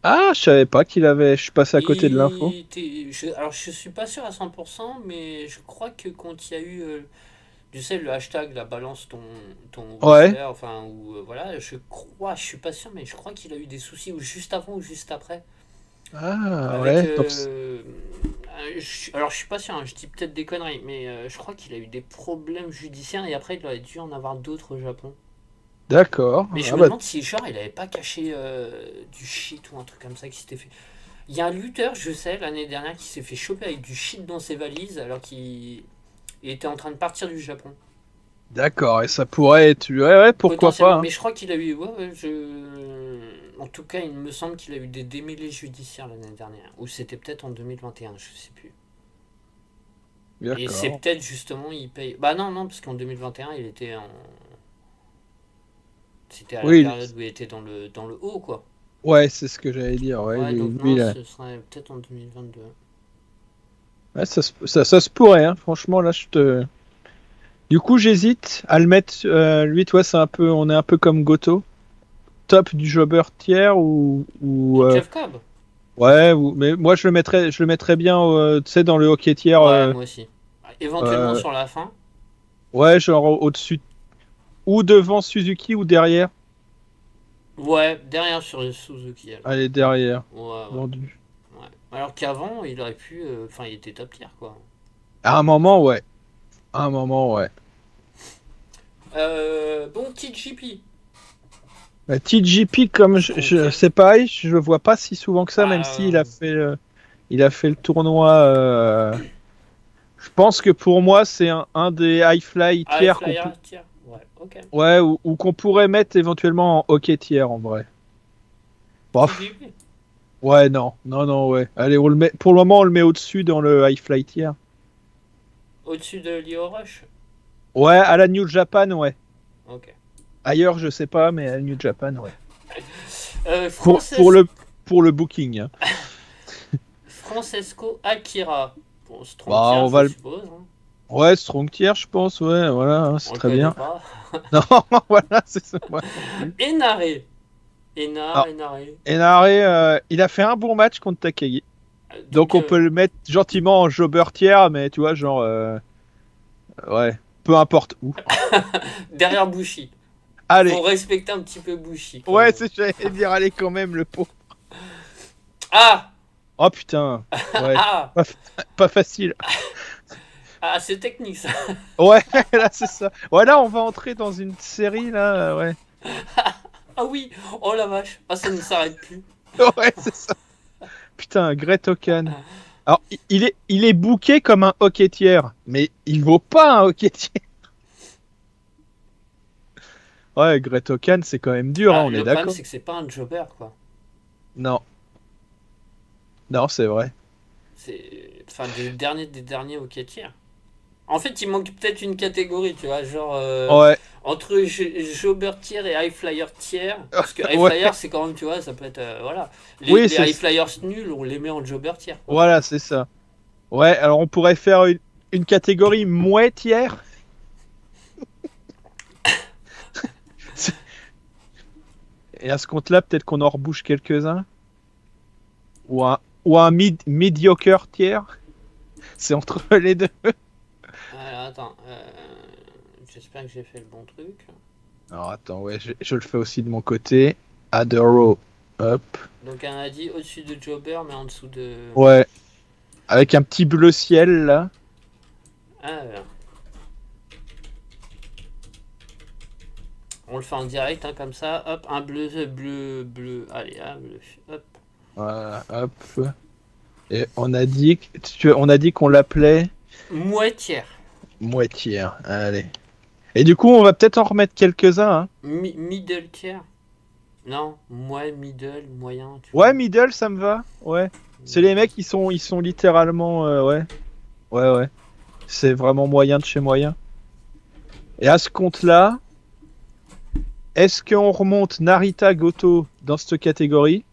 Ah, je savais pas qu'il avait. Je suis passé à côté de l'info. Alors je suis pas sûr à 100%, mais je crois que quand il y a eu, tu sais, le hashtag la balance ton Ouais. wrestler, enfin, ou voilà, je suis pas sûr, mais je crois qu'il a eu des soucis, ou juste avant ou juste après. Ah, Avec. ouais. Donc, Alors je suis pas sûr, hein, je dis peut-être des conneries, mais je crois qu'il a eu des problèmes judiciaires et après il aurait dû en avoir d'autres au Japon. d'accord. Mais je Ah me bah, demande si genre il avait pas caché du shit ou un truc comme ça qui s'était fait. Il y a un lutteur, je sais, l'année dernière qui s'est fait choper avec du shit dans ses valises alors qu'il il était en train de partir du Japon. d'accord. Et ça pourrait être. Ouais, ouais, pourquoi pas, Potentiellement, hein. mais je crois qu'il a eu. Ouais, ouais, en tout cas, il me semble qu'il a eu des démêlés judiciaires l'année dernière. Ou c'était peut-être en 2021, je sais plus. Et c'est D'accord. peut-être justement, il paye. Bah non, non, parce qu'en 2021, il était en. C'était à la Oui, période où il était dans le haut, quoi. ouais, c'est ce que j'allais dire. Ouais, Ouais, donc lui, non, là. ce serait peut-être en 2022. Ouais, ça se pourrait, hein. Franchement, là, je te. Du coup, j'hésite à le mettre. Lui, toi, c'est un peu. On est un peu comme Goto. Top du jobber tiers Jeff Cobb. ouais, mais moi, je le mettrais bien, tu sais, dans le hockey tiers. Ouais, moi aussi. Éventuellement Euh, sur la fin. ouais, genre au-dessus. Ou devant Suzuki ou derrière. Ouais, derrière sur le Suzuki alors. Allez, derrière. Ouais, ouais, Vendu. ouais. Alors qu'avant, il aurait pu. Enfin, il était top tier, quoi. À un moment, ouais. À un moment, ouais. Bon, TGP. TJP, comme Strong. c'est pareil, je le vois pas si souvent que ça, même Bah, s'il a fait, il a fait le tournoi. Je pense que pour moi, c'est un des high fly High tiers Flyer tier. Ouais, ok. ouais, ou qu'on pourrait mettre éventuellement en hockey tiers en vrai. Bof. TGP. Ouais, non, non, non, ouais. Allez, on le met. Pour le moment, on le met au-dessus dans le high fly tiers. Au-dessus de Leo Rush. Ouais, à la New Japan, ouais. Ok. Ailleurs, je sais pas, mais à la New Japan, ouais. Pour, pour Frances- le, pour le booking, hein. Francesco Akira. Bon, Strong Bah, tier, on je va le. suppose, hein. Ouais, strong tier, je pense, ouais, voilà, hein, c'est On le très connaît bien. pas. Non, voilà, c'est ça, moi non plus. Enare. Alors, Enare. Enare, il a fait un bon match contre Takagi. Donc, Donc, on peut le mettre gentiment en jobber tiers, mais tu vois, genre, ouais, peu importe où. derrière Bushi. Faut Allez, respecter un petit peu Bushi quand ouais, même. c'est j'allais dire, allez quand même, le pot. Ah. Oh putain, ouais, Ah. pas, pas facile. Ah, c'est technique ça. Ouais, là, c'est ça. Ouais, là, on va entrer dans une série, là, ouais. Ah oui. Oh la vache. Ah, ça ne s'arrête plus. Ouais, c'est ça. Putain, Great Okan. Alors, il est booké comme un hockey-tiers, mais il vaut pas un hockey-tiers. Ouais, Great Okan, c'est quand même dur, hein, Bah, on est le problème, d'accord. c'est que c'est pas un jobber, quoi. Non, non, c'est vrai. C'est. Enfin, des derniers au tiers. En fait, il manque peut-être une catégorie, tu vois, genre Ouais, entre jobber tier et high flyer tier. Parce que high ouais, flyer, c'est quand même, tu vois, ça peut être. Voilà. oui, Les high flyers nuls, on les met en jobber tier, quoi. voilà, c'est ça. Ouais, alors on pourrait faire une catégorie mouais tiers. Et à ce compte-là, peut-être qu'on en rebouche quelques-uns. Ou un mediocre tiers. C'est entre les deux. Alors, attends. J'espère que j'ai fait le bon truc. Alors attends, ouais, je le fais aussi de mon côté. Adoro. Hop. Donc, on a dit au-dessus de jobber, mais en dessous de. Ouais. Avec un petit bleu ciel là. Alors. On le fait en direct, hein, comme ça. Hop, un bleu, bleu, bleu. Allez, un bleu. Hop. Voilà, hop. Et on a dit qu'on l'appelait Moitié. moitière. Allez. Et du coup, on va peut-être en remettre quelques-uns. Hein. Middle tier. Non, middle, moyen, tu vois. Ouais, middle, ça me va. Ouais. C'est les mecs, ils sont littéralement. Ouais. Ouais, ouais. C'est vraiment moyen de chez moyen. Et à ce compte-là, est-ce qu'on remonte Narita Goto dans cette catégorie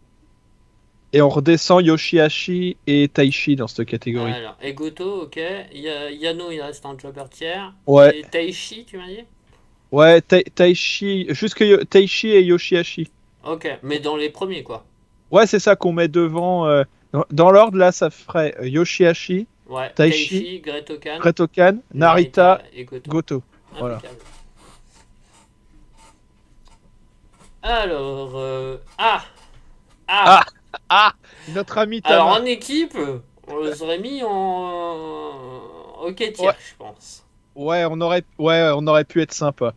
et on redescend Yoshihashi et Taichi dans cette catégorie? Alors, Egoto, ok. Yano, il reste en jobber tiers. Ouais, Et Taishi, tu m'as dit? ouais, Taichi, Taichi et Yoshihashi. Ok, mais dans les premiers, quoi. Ouais, c'est ça qu'on met devant. Dans l'ordre, là, ça ferait Yoshihashi, Ouais, Taichi, Taishi, Gretokan, Retokan, Narita, Narita et Goto. Goto. Voilà. Impeccable. Alors, ah! Ah! Ah, ah, notre ami Alors, Tama. en équipe, on les aurait mis en. Ok, Ouais, tiers, je pense. ouais, on aurait pu être sympa.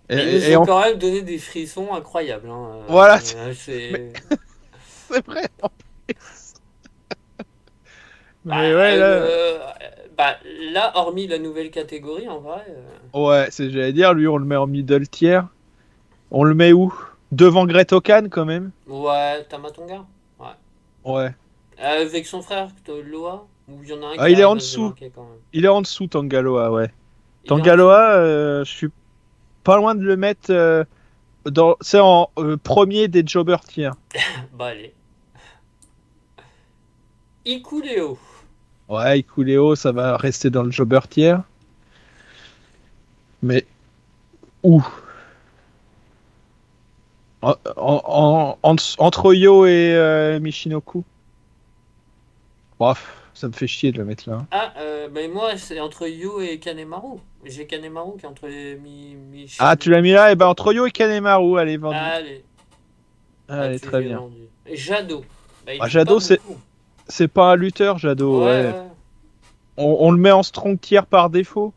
Et, Mais ils nous et ont on- quand même donné des frissons incroyables. Hein. voilà, mais C'est. c'est vrai. Bah, Mais ouais, là, bah, là, hormis la nouvelle catégorie, en vrai. ouais, j'allais dire, lui, on le met en middle tier. On le met où? Devant Gretokan, quand même. Ouais, Tamatonga. Ouais. Ouais. Avec son frère, Loa. Ou il y en a un Ah, qui il est en arrive à se dessous. démarquer quand même. Il est en dessous, Tangaloa, ouais. Il est en dessous? Tangaloa, je suis pas loin de le mettre c'est en premier des jobbers tier. Bah, allez. Ikuleo. Ouais, Ikuleo, ça va rester dans le jobber tier. Mais où? Entre Yo et Michinoku. Bref, ça me fait chier de le mettre là. Ah, bah, moi, c'est entre Yu et Kanemaru. J'ai Kanemaru qui est entre Ah, tu l'as mis Michinoku. là? Et ben entre Yo et Kanemaru, allez, vendu. Allez. Ah, Allez, tu très l'as bien. vendu. Et Jado. Bah, il Ah, lutte pas Jado, beaucoup. c'est pas un lutteur, Jado, Ouais, ouais. ouais. On le met en strong tier par défaut.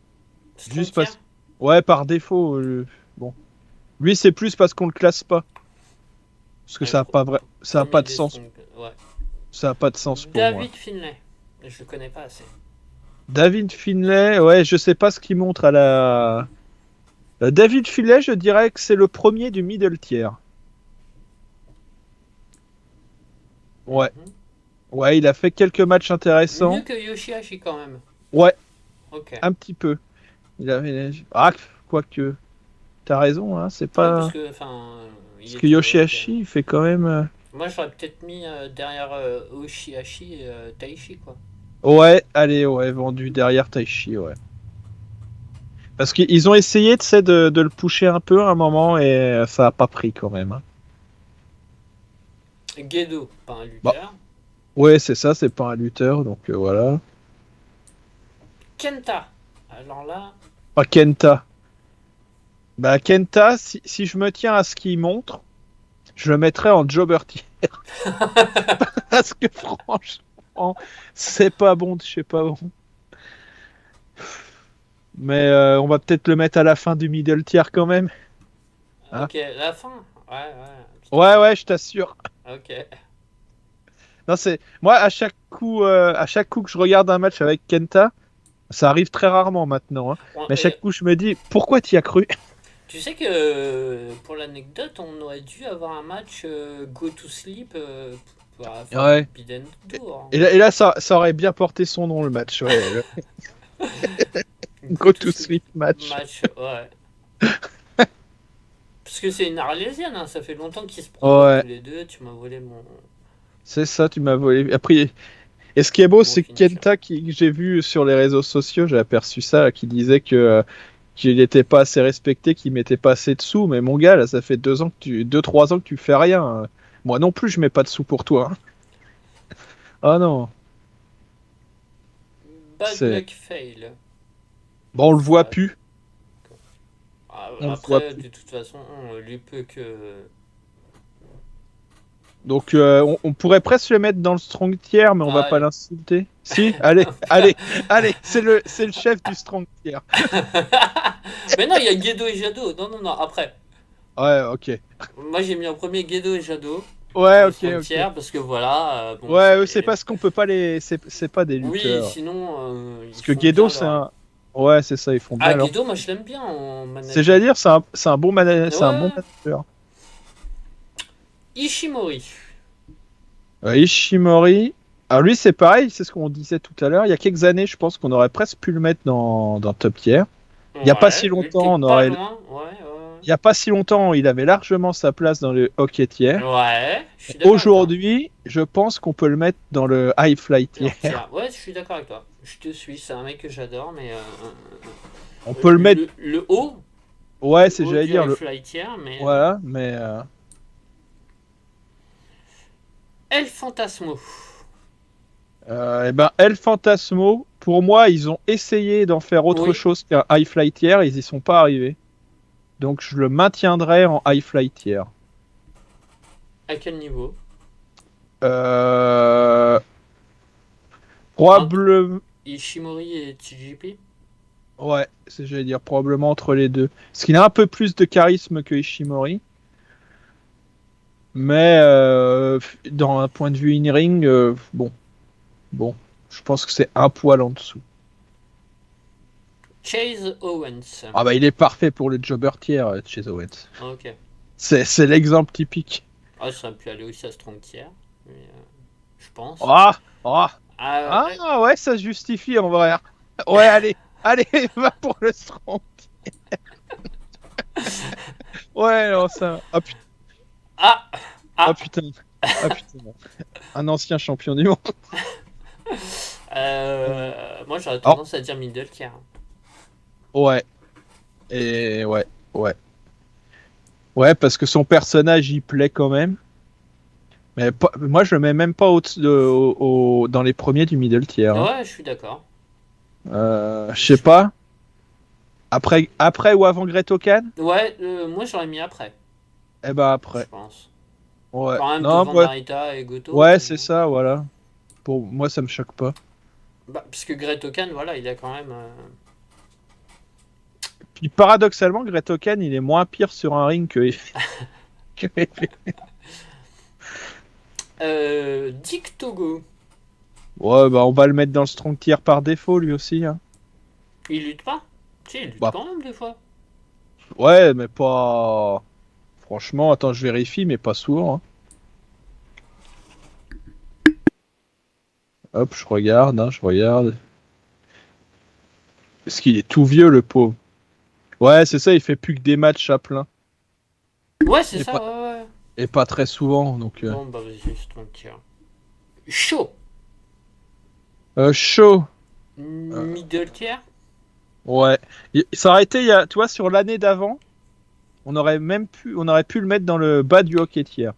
Strong Juste tier. parce. Ouais, par défaut. Bon. Lui, c'est plus parce qu'on le classe pas. Parce que Ouais, ça a pas ça a pas premier de des sens. strong. Ouais. Ça a pas de sens pour moi. David Finlay. Je le connais pas assez. David Finlay, ouais, je sais pas ce qu'il montre à la. David Finlay, je dirais que c'est le premier du middle tier. Ouais, Mhm. ouais, il a fait quelques matchs Mieux intéressants. que Yoshihashi quand même. Ouais, Ok. un petit peu. Ah, quoique, t'as raison, hein, c'est Ouais, parce pas. que, enfin, il Parce que était. Ok. Yoshihashi, il fait quand même. Moi, j'aurais peut-être mis derrière Oshihashi et Taichi, quoi. Ouais, allez, ouais, vendu derrière Taichi, ouais. Parce qu'ils ont essayé, tu sais, de le pusher un peu à un moment et ça a pas pris quand même. Hein. Gedo, pas un Bah, lutteur. ouais, c'est ça, c'est pas un lutteur, donc voilà. Kenta. Alors là, Pas Kenta. Bah, Kenta, si je me tiens à ce qu'il montre, je le mettrais en jobber tier. Parce que franchement, c'est pas bon de chez pas bon. Mais on va peut-être le mettre à la fin du middle tier quand même. Hein ok, la fin. Ouais, ouais, tu ouais, t'amuses. ouais, je t'assure. Ok. Non, c'est moi à chaque coup que je regarde un match avec Kenta, ça arrive très rarement maintenant. Hein. Mais à chaque coup, je me dis pourquoi t'y as cru. Tu sais que pour l'anecdote, on aurait dû avoir un match Go to Sleep pour faire Ouais. Biden Tour. Et là, ça aurait bien porté son nom le match. Ouais, Go Go to to Sleep sleep match. match, ouais. Parce que c'est une Arlésienne, hein, ça fait longtemps qu'ils se provoquent Ouais, tous les deux. Tu m'as volé c'est ça, tu m'as volé. Après, et ce qui est beau, mon c'est que finisher. Kenta, que j'ai vu sur les réseaux sociaux, j'ai aperçu ça, qui disait que qu'il n'était pas assez respecté, qu'il mettait pas assez de sous. Mais mon gars, là, ça fait 2, 3 ans que tu fais rien. Moi non plus, je mets pas de sous pour toi. Hein. Ah non, Bad c'est Luck Fail. bon, on le voit Ça, plus. On le voit après, plus. de toute façon, on lui peut que. Donc on pourrait presque le mettre dans le strong tier, mais on va pas Allez. l'insulter. Si, allez, c'est le chef du strong tier. Mais non, il y a Gedo et Jado. Non, après. Ouais, ok. Moi, j'ai mis en premier Gedo et Jado Ouais, dans le ok, ok. frontière parce que voilà, bon, Ouais, c'est parce qu'on peut pas les. C'est pas des Oui, lutteurs. sinon, Parce ils que font Gedo, bien c'est leur. un. Ouais, c'est ça, ils font bien Ah, leur. Gedo, moi, je l'aime bien en C'est, j'allais manager. dire, c'est un bon c'est un bon Ouais, manager. Ishimori. Ishimori. Alors lui, c'est pareil, c'est ce qu'on disait tout à l'heure. Il y a quelques années, je pense qu'on aurait presque pu le mettre dans top tier. Il n'y a pas si Ouais, il était longtemps, on pas aurait. loin. Ouais. Il n'y a pas si longtemps, il avait largement sa place dans le hockey tier. Ouais, je suis d'accord avec toi. Aujourd'hui, je pense qu'on peut le mettre dans le high fly tier. Alors, tiens, ouais, je suis d'accord avec toi. Je te suis, c'est un mec que j'adore, mais On peut le mettre. le haut, Ouais, le c'est, haut j'allais du dire high le. flightier, mais Voilà, mais. El Fantasmo. Eh ben, El Fantasmo, pour moi, ils ont essayé d'en faire autre Oui, chose qu'un high fly tier, ils y sont pas arrivés. Donc je le maintiendrai en high fly tier. à quel niveau? Euh... Entre Probablement. Ishimori et TJP? Ouais, j'allais dire probablement entre les deux. Parce qu'il a un peu plus de charisme que Ishimori. Mais dans un point de vue in-ring, bon, je pense que c'est un poil en dessous. Chase Owens. Ah bah il est parfait pour le jobber tier, Chase Owens. Ok. C'est l'exemple typique. Ah, ça aurait pu aller aussi à Strong Tier, mais, je pense. Ah, ah, Ah, ah, ouais, ça se justifie en vrai. Ouais, allez, va pour le strong. Ouais, non, ça. ah, Oh ah, putain, ah putain, un ancien champion du monde. moi j'aurais Alors, tendance à dire Middle Tier. ouais, et ouais, parce que son personnage il plaît quand même. Mais moi, je le mets même pas dans les premiers du middle tier, hein. Ouais, je suis d'accord. Je sais pas. Après ou avant Gretokan? Ouais, moi j'aurais mis après, Eh ben je après. pense. Ouais. Quand même Non, devant ouais. Narita et Goto, Ouais, mais c'est ça, voilà. Pour moi, ça me choque pas. bah, parce que Great voilà, il a quand même. Puis paradoxalement, Gretokan, il est moins pire sur un ring que. Dick Togo, Ouais, bah on va le mettre dans le strong tier par défaut, lui aussi, hein. il lutte pas? Si, il lutte Bah, quand même des fois. ouais, mais pas. Franchement, attends, je vérifie, mais pas souvent, hein. Hop, je regarde, hein, je regarde. Parce qu'il est tout vieux, le pauvre. Ouais, c'est ça, il fait plus que des matchs à plein. Ouais, c'est Et ça, pas, ouais. et pas très souvent, donc. Bon, bah vas-y, Strong Tier. Chaud, Chaud. Middle Tier? Ouais. Ça aurait été, tu vois, sur l'année d'avant, on aurait pu le mettre dans le bas du hockey tiers.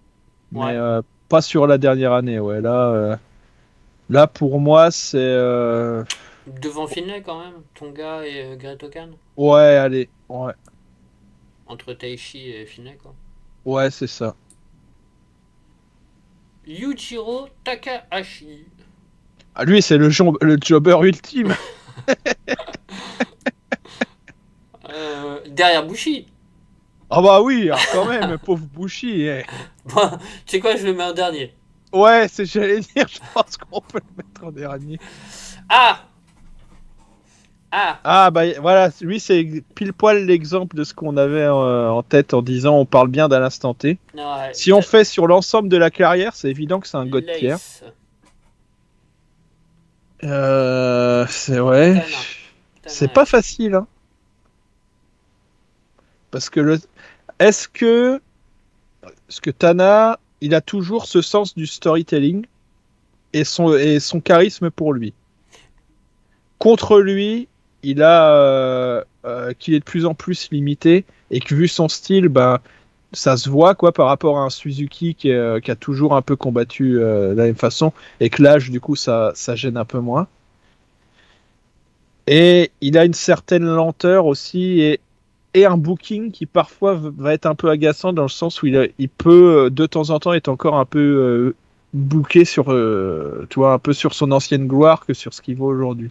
Mais Ouais. pas sur la dernière année, ouais. Là pour moi, c'est. Devant Finlay quand même, Tonga et Great Ouais, allez. Ouais, entre Taichi et Finlay, quoi. ouais, c'est ça. Yujiro Takahashi. Ah, lui, c'est le jobber ultime. Derrière Bushi. Ah bah oui, alors quand même, pauvre Bushi. Bon, tu sais quoi, je le mets en dernier. Ouais, j'allais dire, je pense qu'on peut le mettre en dernier. Ah Ah Ah bah voilà, lui c'est pile poil l'exemple de ce qu'on avait en tête en disant on parle bien d'à l'instant T. Ouais, Si on fait sur l'ensemble de la carrière, c'est évident que c'est un god tier. Lace. C'est ouais, Tana. c'est Tana pas Hashi. facile, hein. Parce que est-ce que Tana, il a toujours ce sens du storytelling et son charisme pour lui. Contre lui, il a qu'il est de plus en plus limité et que vu son style, ben ça se voit quoi par rapport à un Suzuki qui a toujours un peu combattu de la même façon et que l'âge du coup ça gêne un peu moins. Et il a une certaine lenteur aussi et et un booking qui parfois va être un peu agaçant dans le sens où il peut de temps en temps être encore un peu booké sur, tu vois, un peu sur son ancienne gloire que sur ce qu'il vaut aujourd'hui.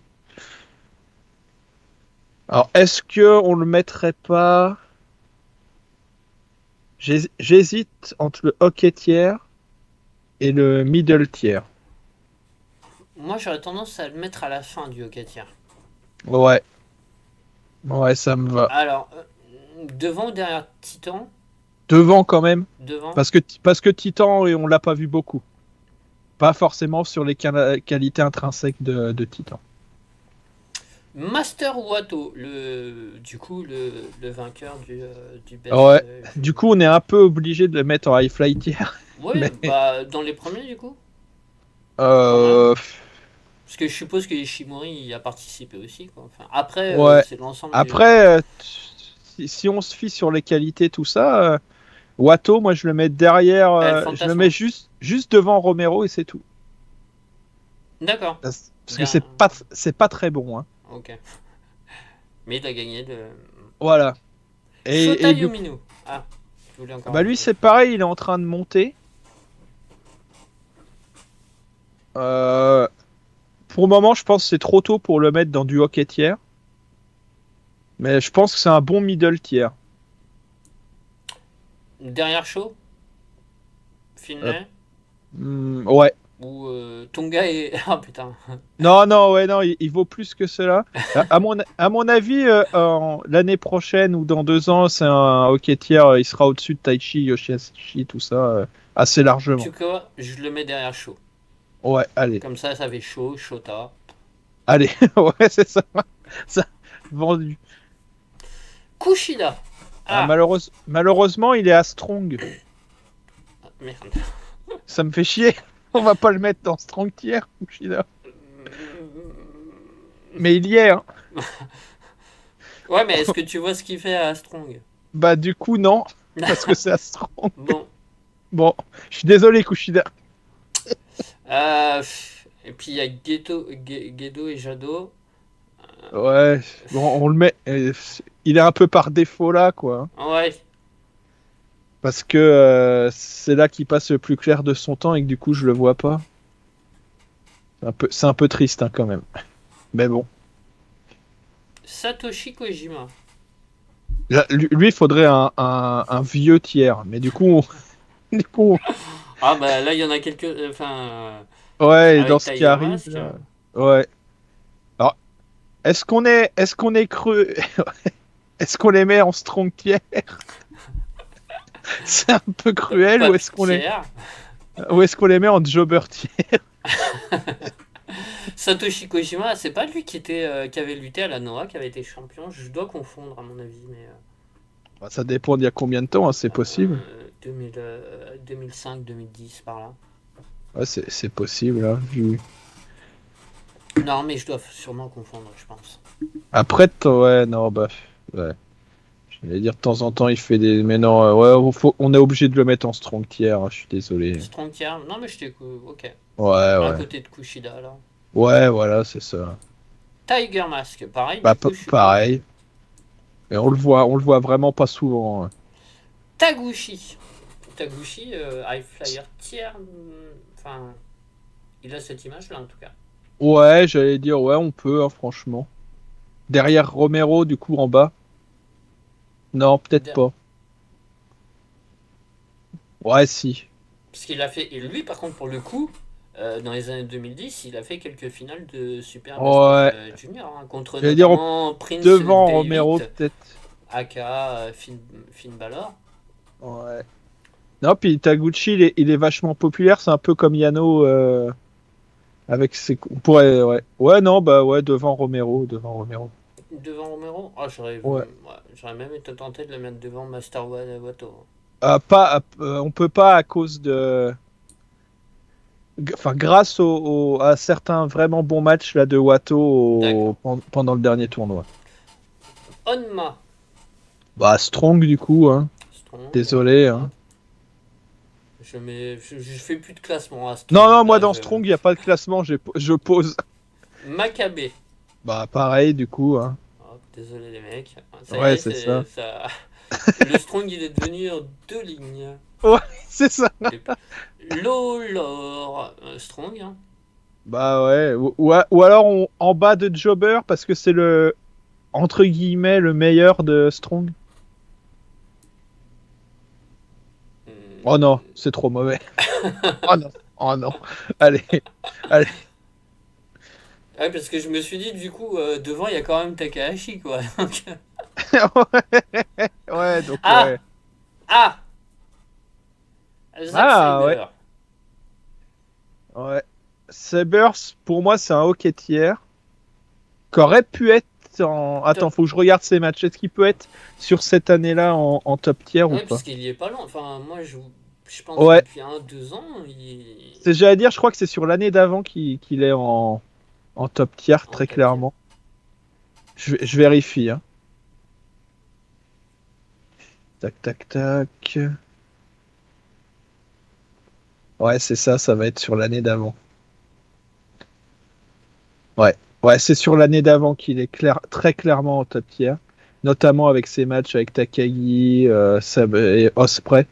Alors, est-ce que on le mettrait pas? J'hésite entre le hockey tier et le middle tier. Moi, j'aurais tendance à le mettre à la fin du hockey tiers. Ouais, ouais, ça me va. Alors, devant ou derrière Titan? Devant quand même, Devant. parce que Titan, on l'a pas vu beaucoup. Pas forcément sur les qualités intrinsèques de Titan. Master Wato, du coup, le vainqueur du best. Ouais. Du coup, on est un peu obligé de le mettre en high fly tier. Ouais, Mais bah, dans les premiers, du coup, quand même. euh, Parce que je suppose que Ishimori y a participé aussi, quoi. Enfin, après, ouais. c'est l'ensemble des. Après, si on se fie sur les qualités, tout ça, Watto, moi je le mets derrière, El je le mets Fantasma. juste devant Romero et c'est tout. D'accord. Parce que Bien. c'est pas très bon, hein. Ok. Mais il a gagné de. Voilà. Shota Et du coup, Yumino. Ah, je voulais encore bah lui rajouter. c'est pareil, il est en train de monter. Euh, pour le moment, je pense que c'est trop tôt pour le mettre dans du hockey tier. Mais je pense que c'est un bon middle tier. Derrière Shaw, Euh, Finlay ouais. ou Tonga et. Ah putain. Non, non, ouais, non, il vaut plus que cela. À mon avis, l'année prochaine ou dans 2 ans, c'est un hockey tier, il sera au-dessus de Taichi, Yoshihashi, tout ça, assez largement. Tu vois, je le mets derrière Shaw. Ouais, allez. Comme ça fait Shaw, Shota. Allez, ouais, c'est ça. Ça, vendu. Kushida. Ah, Ah, malheureusement, il est à Strong. merde. Ça me fait chier. On va pas le mettre dans Strong tier, Kushida. Mais il y est, hein. Ouais, mais est-ce que tu vois ce qu'il fait à Strong? Bah, du coup, non, parce que c'est à Strong. Bon. Bon, je suis désolé, Kushida. Et puis il y a Gedo et Jado. Ouais, bon, on le met. Il est un peu par défaut là, quoi. Ouais. Parce que c'est là qu'il passe le plus clair de son temps et que du coup, je le vois pas. C'est un peu triste, hein, quand même. Mais bon. Satoshi Kojima. Là, lui, il faudrait un vieux tiers. Mais du coup, du coup, Ah bah là il y en a quelques. Enfin. ouais, dans Avec ce qui Tiger arrive, Mask. là. Ouais. Alors, est-ce qu'on est creux? Est-ce qu'on les met en strong tier? C'est un peu cruel Pas ou Pierre. ou est-ce qu'on les met en jobber tier? Satoshi Kojima, c'est pas lui qui avait lutté à la Noah, qui avait été champion. Je dois confondre à mon avis, mais. Bah, ça dépend d'il y a combien de temps, hein, c'est possible. 2005-2010 par là. Ouais, c'est possible, hein, Non, mais je dois sûrement confondre, je pense. Après, ouais, non, bah, ouais. Je vais dire de temps en temps, il fait des. Mais non, ouais, on est obligé de le mettre en strong tier, hein, je suis désolé. Strong Tier. Non, mais je t'écoute. Ok. Ouais, À ouais. côté de Kushida, alors. Ouais, voilà, c'est ça. Tiger Mask, pareil, Bah, du coup, je suppose. pareil. Et on le voit vraiment pas souvent, hein. Taguchi. Taguchi, High Flyer tiers. Enfin, il a cette image-là, en tout cas. Ouais, j'allais dire, ouais, on peut, hein, franchement. Derrière Romero, du coup, en bas. Non, peut-être Der- pas. Ouais, si. Parce qu'il a fait. Et lui, par contre, pour le coup, dans les années 2010, il a fait quelques finales de Super Best of Ouais. Junior, hein, contre J'allais dire notamment Prince devant Romero, David, peut-être. aka Finn Balor. Ouais. Non, puis Taguchi, il est vachement populaire. C'est un peu comme Yano avec ses. On pourrait, ouais. Ouais, non, bah ouais, devant Romero, devant Romero. Devant Romero, ah, Ouais. j'aurais même été tenté de le mettre devant Master Wato. Pas, on peut pas à cause de. Enfin, grâce à certains vraiment bons matchs là de Watto D'accord. pendant le dernier tournoi. Onma. Bah, Strong du coup, hein. Strong. Désolé, hein. Je fais plus de classement à Non, Strong. non, moi Là, dans Strong, il n'y a pas de classement, je pose. Makabe. Bah, pareil du coup, hein. Ok. Désolé les mecs. Ça y Ouais, est, c'est ça. ça... Le strong il est devenu en deux lignes. Ouais, c'est ça. Low lore strong. Hein. Bah ouais. Ou alors en bas de Jobber parce que c'est le entre guillemets le meilleur de Strong. Oh non, c'est trop mauvais. Oh non. Oh non. Allez. Allez. Ouais, parce que je me suis dit, du coup, devant, il y a quand même Takahashi, quoi. Donc, Ouais, donc ah! ouais. Ah! Zack Ah ouais. Saber. Ouais. Sabers, pour moi, c'est un hockey tiers qu'aurait pu être en. Attends, Top. faut que je regarde ces matchs. Est-ce qu'il peut être sur cette année-là en top tier ou Ouais, pas? parce qu'il y est pas loin. Enfin, moi, je pense Ouais. depuis 1, 2 ans, il... J'allais dire, je crois que c'est sur l'année d'avant qu'il est en top tier, en très top tier. clairement. Je vérifie, hein. Tac, tac, tac. Ouais, c'est ça, ça va être sur l'année d'avant. Ouais, ouais, c'est sur l'année d'avant qu'il est très clairement en top tier, notamment avec ses matchs avec Takagi, Sab et Osprey.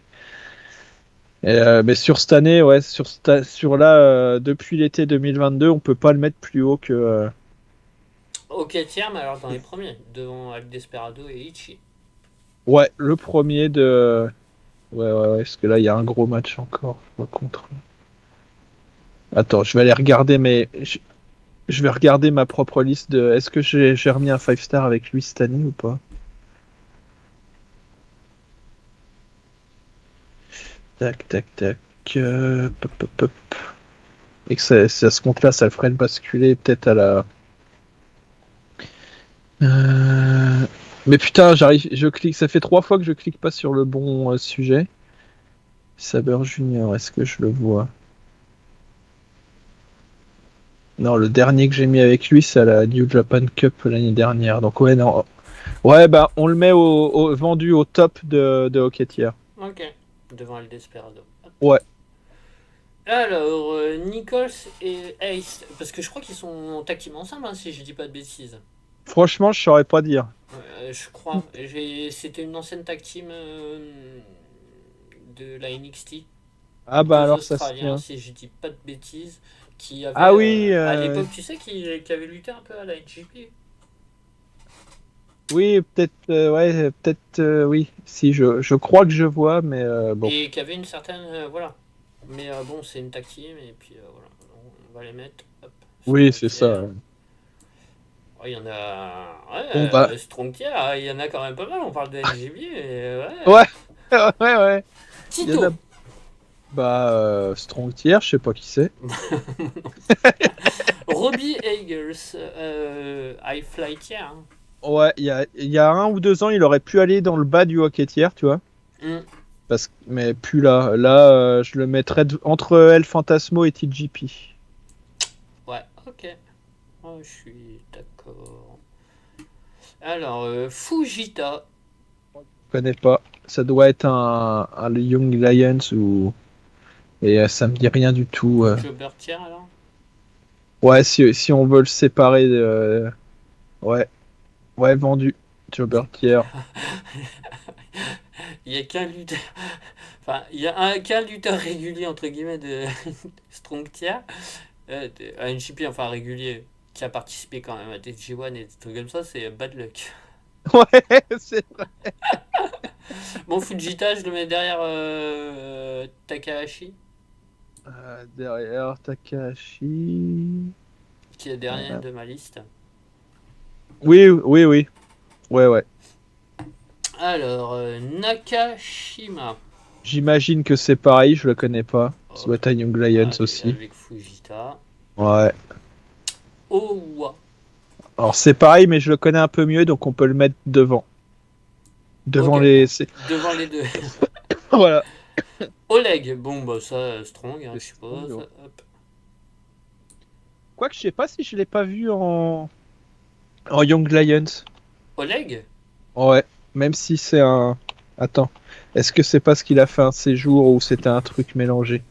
Mais sur cette année, ouais, sur là, depuis l'été 2022, on peut pas le mettre plus haut que. Ok, tiers, mais alors dans les premiers, devant Al Desperado et Ichi. Ouais, le premier de. Ouais, ouais, ouais, parce que là, il y a un gros match encore, je crois, contre. Attends, je vais aller regarder, mais je vais regarder ma propre liste de. Est-ce que j'ai remis un 5 star avec lui cette année ou pas? Tac, tac, tac. Pop, pop, pop. Et que ça ce compte-là, ça le ferait le basculer peut-être à la. Euh, Mais putain, je clique. Ça fait 3 fois que je clique pas sur le bon sujet. Saber Junior, est-ce que je le vois? Non, le dernier que j'ai mis avec lui, c'est à la New Japan Cup l'année dernière. Donc ouais, non. Ouais, bah on le met vendu au top de Hockey Tier. Ok, devant Al Desperado. Hop. Ouais. Alors, Nichols et Ace, parce que je crois qu'ils sont en tag team ensemble, hein, si je dis pas de bêtises. Franchement, je saurais pas dire. Je crois. C'était une ancienne tag team de la NXT. Ah bah Deux alors ça se Australiens, tient. si je dis pas de bêtises, qui avaient, Ah oui, à l'époque, tu sais, qui avaient lutté un peu à la NGP. oui, peut-être, ouais, peut-être, oui. Si, je crois que je vois, mais bon. Et qui avaient une certaine. Voilà. Mais bon, c'est une tag team, et puis voilà. On va les mettre. Hop. Oui, Strong c'est tier. ça. Ouais, il y en a. Bon Ouais, bah, Strong tier, il y en a quand même pas mal. On parle de NGP, et ouais. ouais, ouais, ouais. Il y en a. Tito. Bah, Strong Tier, je sais pas qui c'est. Robbie Eagles. High Fly tier. Hein. Ouais, il y a 1 ou 2 ans, il aurait pu aller dans le bas du Hockey Tier, tu vois. Hmm. Mais plus là. Là, je le mettrais entre El Fantasmo et TGP. Ouais, ok. Oh, je suis d'accord. Alors, Fujita. Je connais pas. Ça doit être un Young Lions ou. Et ça me dit rien du tout. Jobber tier alors. Ouais, si on veut le séparer. Ouais, ouais, vendu. Jobber Tier. Il y a qu'un lutteur. Enfin, il y a qu'un lutteur régulier, entre guillemets, de Strong tier. À NGP, enfin régulier, qui a participé quand même à des G1 et des trucs comme ça, c'est Bad Luck. Ouais, c'est vrai. Bon, Fujita, je le mets derrière Takahashi, Derrière Takahashi. qui est dernier Euh, de ma liste. Oui, oui, oui. Ouais, ouais. Alors, Nakashima. J'imagine que c'est pareil, je le connais pas. Ça doit être un Young Lions Allez, aussi. avec Fujita. Ouais. Owa. Alors c'est pareil, mais je le connais un peu mieux, donc on peut le mettre devant. Devant Ok, les. devant les deux. Voilà. Oleg, bon, bah ça, strong, hein, C'est je strong, suppose. ouais. Hop. Quoique je sais pas si je l'ai pas vu en Young Lions. Oleg. Ouais. Même si c'est un. Attends. Est-ce que c'est parce qu'il a fait un séjour ou c'était un truc mélangé?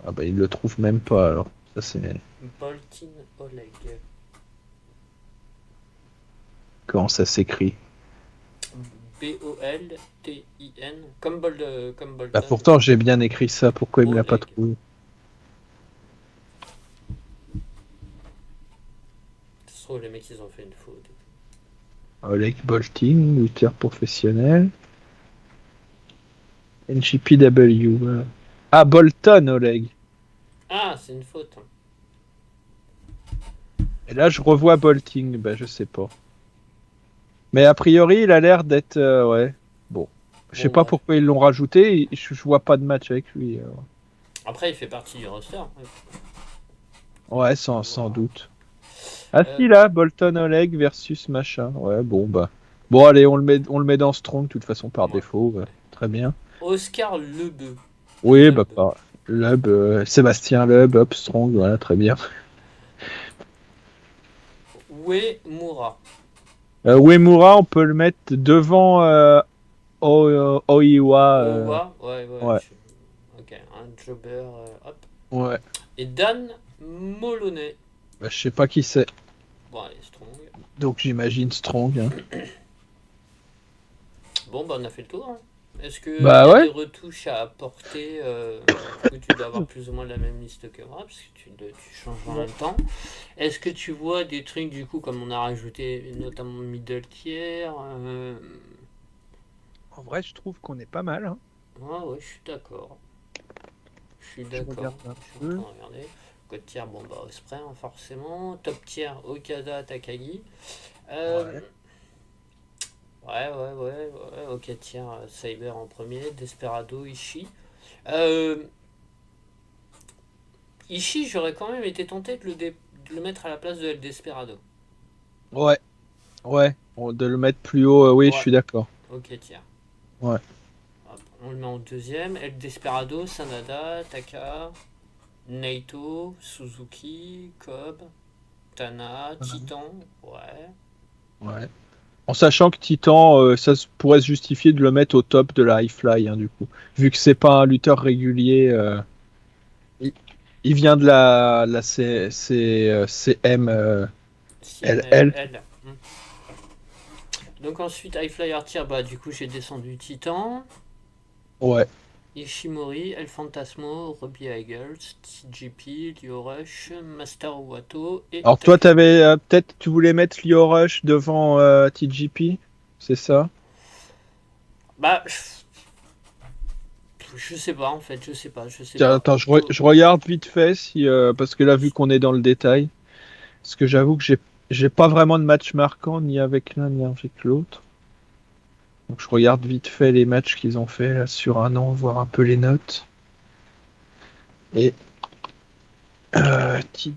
Ah bah il le trouve même pas alors. Ça c'est. Boltin Oleg. comment ça s'écrit. Boltin, comme Bolton. Bah pourtant j'ai bien écrit ça, pourquoi il me l'a pas Oleg. trouvé? Ça se trouve, les mecs, ils ont fait une faute. Oleg Bolting, lutteur professionnel. NJPW. Voilà. Ah, Bolton, Oleg. Ah, c'est une faute. Et là, je revois Bolting. Bah, je sais pas. Mais a priori, il a l'air d'être. Ouais. Bon. Je sais Bon, pas ouais. pourquoi ils l'ont rajouté. Je vois pas de match avec lui. Après, il fait partie du roster. Ouais, sans doute. Ah, Euh, si, là, Bolton, Oleg versus machin. Ouais, bon, bah. Bon, allez, on le met dans Strong, de toute façon, par ouais. défaut. Très bien. Oscar Lebeu. Oui, bah, pas. Lub, Sébastien Lub, hop, Strong, voilà, très bien. Uemura. Uemura, on peut le mettre devant Oiwa. Owa. Ouais, ouais. Ouais, Ok, un jobber. Hop. ouais. Et Dan Moloney. Bah, je sais pas qui c'est. Bon, allez, strong. Donc j'imagine Strong. Hein. Bon, bah, on a fait le tour. Hein. Est-ce qu'il Bah y a ouais. des retouches à apporter ou tu dois avoir plus ou moins la même liste que moi, parce que tu changes en même temps. Est-ce que tu vois des trucs, du coup, comme on a rajouté notamment middle tier En vrai, je trouve qu'on est pas mal. Hein. Ah ouais, je suis d'accord. Je suis Je d'accord. regarde un Je suis en peu. train de regarder. Code tier, bon bah Osprey hein, forcément. Top tier, Okada, Takagi. Euh, Ouais. ouais. Ok tier, Cyber en premier. Desperado, Ishii. Euh, Ishii, j'aurais quand même été tenté de le mettre à la place de El Desperado. Ouais. Ouais. De le mettre plus haut, oui, je Ouais, suis d'accord. ok tier. Ouais. Hop, on le met en deuxième. El Desperado, Sanada, Taka, Naito, Suzuki, Cobb, Tana, Titan. Ouais. Ouais. En sachant que Titan, pourrait se justifier de le mettre au top de la High Fly, hein, du coup. Vu que c'est pas un lutteur régulier. Il, il vient de la CM LL. CMLL. Donc ensuite, High Flyer Tier, bah du coup j'ai descendu Titan, Ouais. Ishimori, El Fantasmo, Robbie Eagles, TGP, Lio Rush, Master Wato et Alors toi, Takagi. t'avais peut-être tu voulais mettre Lio Rush devant TGP, c'est ça? Bah, je sais pas en fait, je sais Tiens, pas. attends, je regarde vite fait si parce que là, vu qu'on est dans le détail, parce que j'avoue que j'ai pas vraiment de match marquant ni avec l'un ni avec l'autre. Donc je regarde vite fait les matchs qu'ils ont fait là, sur un an, voir un peu les notes. Et TGP.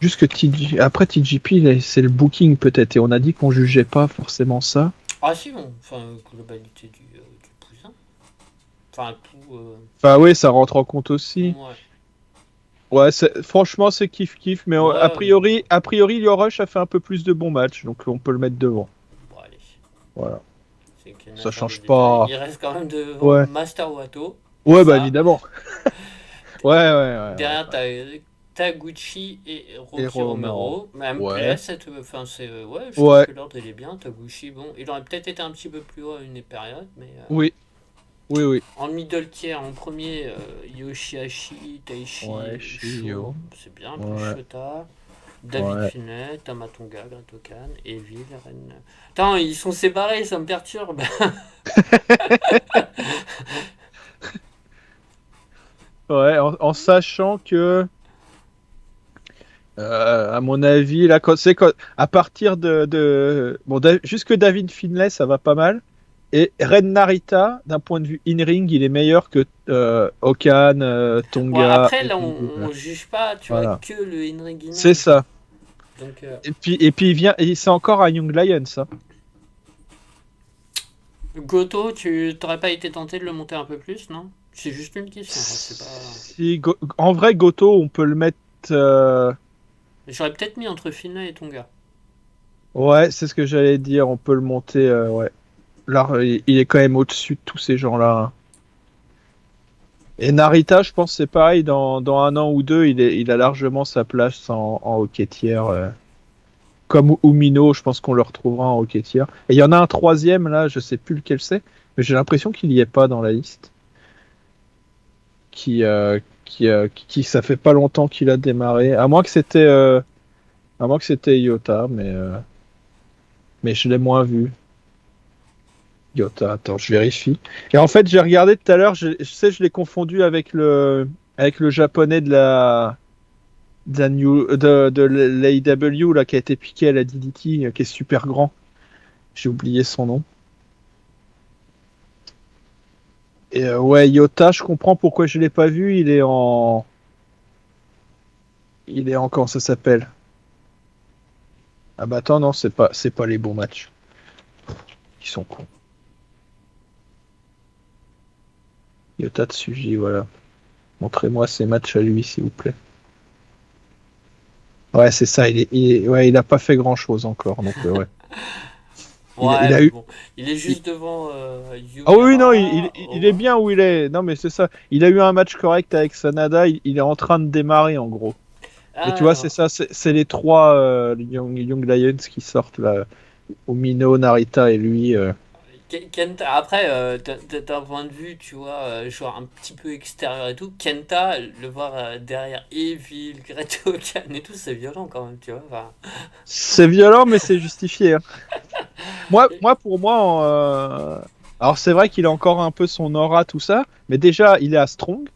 Juste que après TGP, là, c'est le booking peut-être, et on a dit qu'on jugeait pas forcément ça. Ah si, bon, enfin, globalité du poussin. Enfin, tout. Enfin oui, ça rentre en compte aussi. Ouais. Ouais, franchement, c'est kiff-kiff, mais a Ouais, priori, a priori, Lio Rush a fait un peu plus de bons matchs, donc on peut le mettre devant. bon, allez. Voilà. C'est qu'une Ça affaire de change détail. pas. Il reste quand même devant Ouais. Master Wato. Ouais, bah Ça. évidemment. Ouais. Derrière, t'as Taguchi et Et Rocky Romero. Romero. Mais elle me plaît, Ouais. enfin, ouais, je trouve Ouais. que l'ordre il est bien. Taguchi, bon, il aurait peut-être été un petit peu plus haut à une période, mais Oui. Oui. en middle tier, en premier, Yoshihashi, Ouais, Taishi, Sho, Shio. c'est bien, plus Ouais. Shota, David Ouais. Finlay, Tamatonga, Gratokan, Evil, Ren. Attends, ils sont séparés, ça me perturbe. Ouais, en sachant que, à mon avis, là, à partir bon, jusque David Finlay, ça va pas mal. Et Ren Narita, d'un point de vue in-ring, il est meilleur que Okan, Bon, Tonga, après, là, Evil, on juge pas, tu vois, voilà. que le Henry C'est Guinness. ça. Donc, Et puis il vient, et c'est encore un Young Lion, ça. Goto, tu t'aurais pas été tenté de le monter un peu plus, non? C'est juste une question, hein, c'est pas. En vrai, Goto, on peut le mettre. J'aurais peut-être mis entre Finlay et Tonga. Ouais, c'est ce que j'allais dire. On peut le monter. Ouais. Là, il est quand même au-dessus de tous ces gens-là. Hein. Et Narita, je pense, c'est pareil. Dans un an ou deux, il a largement sa place en hockey tiers. comme Umino, je pense qu'on le retrouvera en Rocketeer. Et il y en a un troisième, là, je sais plus lequel c'est, mais j'ai l'impression qu'il y est pas dans la liste. Ça fait pas longtemps qu'il a démarré. À moins que c'était Iota, mais je l'ai moins vu. Iota, attends, je vérifie. Et en fait, j'ai regardé tout à l'heure, je l'ai confondu avec le japonais de l'AEW, là, qui a été piqué à la DDT, qui est super grand. J'ai oublié son nom. Et ouais, Iota, je comprends pourquoi je l'ai pas vu. Comment ça s'appelle? Ah bah attends, non, c'est pas les bons matchs. Ils sont cons. Yota Tsuji, voilà. Montrez-moi ses matchs à lui, s'il vous plaît. Ouais, c'est ça. Ouais, il a pas fait grand-chose encore. Donc, ouais. Il Ouais, a mais eu. bon, il est juste devant Ah oui, non, Yumura. il est bien où il est. Non, mais c'est ça. Il a eu un match correct avec Sanada. Il est en train de démarrer, en gros. Et tu vois, c'est Alors, ça. C'est les trois Young Lions qui sortent là. Omino, Narita et lui. Kenta, après, d'un point de vue, tu vois, genre un petit peu extérieur et tout, Kenta, le voir derrière Evil, Great Okan et tout, c'est violent quand même, tu vois. Enfin, C'est violent, mais c'est justifié, hein. Pour moi, alors c'est vrai qu'il a encore un peu son aura, tout ça, mais déjà, il est à Strong,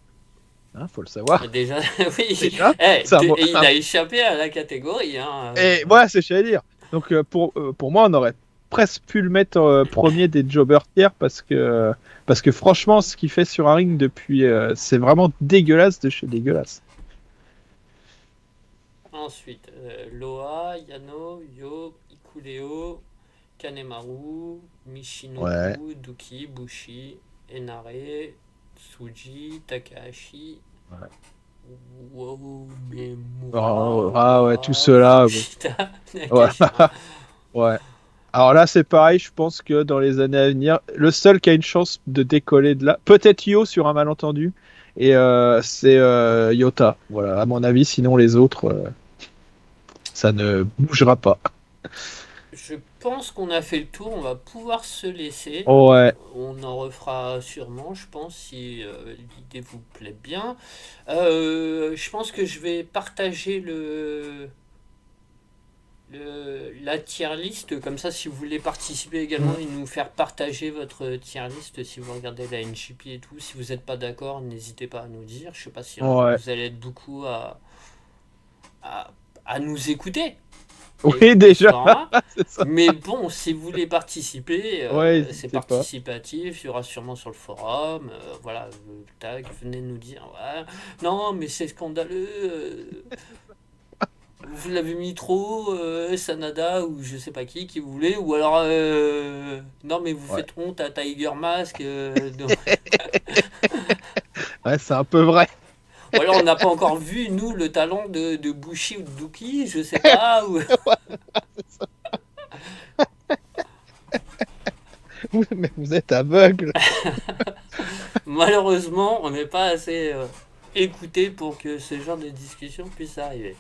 hein, faut le savoir. déjà, oui, Déjà, c'est et il a échappé à la catégorie, hein. et voilà, c'est ce que j'allais dire. Donc pour moi, on aurait presque pu le mettre premier des jobbers tiers parce que franchement, ce qu'il fait sur un ring depuis, c'est vraiment dégueulasse de chez dégueulasse. Ensuite, Loa, Yano, Yo, Ikuleo, Kanemaru, Ouais. Michinoku, Duki, Bushi, Enare, Tsuji, Takahashi, Wow, Memura, Ah ouais, tout Oba, cela. Bon. Fujita, Ouais. Nakashima. Ouais. Alors là, c'est pareil, je pense que dans les années à venir, le seul qui a une chance de décoller de là, peut-être Yo sur un malentendu, et c'est Yota. Voilà, à mon avis, sinon les autres, ça ne bougera pas. Je pense qu'on a fait le tour, on va pouvoir se laisser. Ouais, On en refera sûrement, je pense, si l'idée vous plaît bien. Je pense que je vais partager la tier list, comme ça si vous voulez participer également et nous faire partager votre tier list si vous regardez la NJP et tout. Si vous n'êtes pas d'accord, n'hésitez pas à nous dire. Je sais pas si ouais. vous allez être beaucoup à, à nous écouter. Oui, Et déjà, soir, c'est ça. mais bon, si vous voulez participer, Ouais, c'est n'hésitez pas. participatif, il y aura sûrement sur le forum, voilà, tac, venez nous dire, ouais, non, mais c'est scandaleux, vous l'avez mis trop, Sanada, ou je sais pas qui vous voulez, ou alors, non, mais vous Ouais, faites honte à Tiger Mask, donc- ouais, c'est un peu vrai. ou alors on n'a pas encore vu, nous, le talent de Bushi ou de Duki, je sais pas, ou... Mais vous êtes aveugle. Malheureusement, on n'est pas assez écouté pour que ce genre de discussion puisse arriver.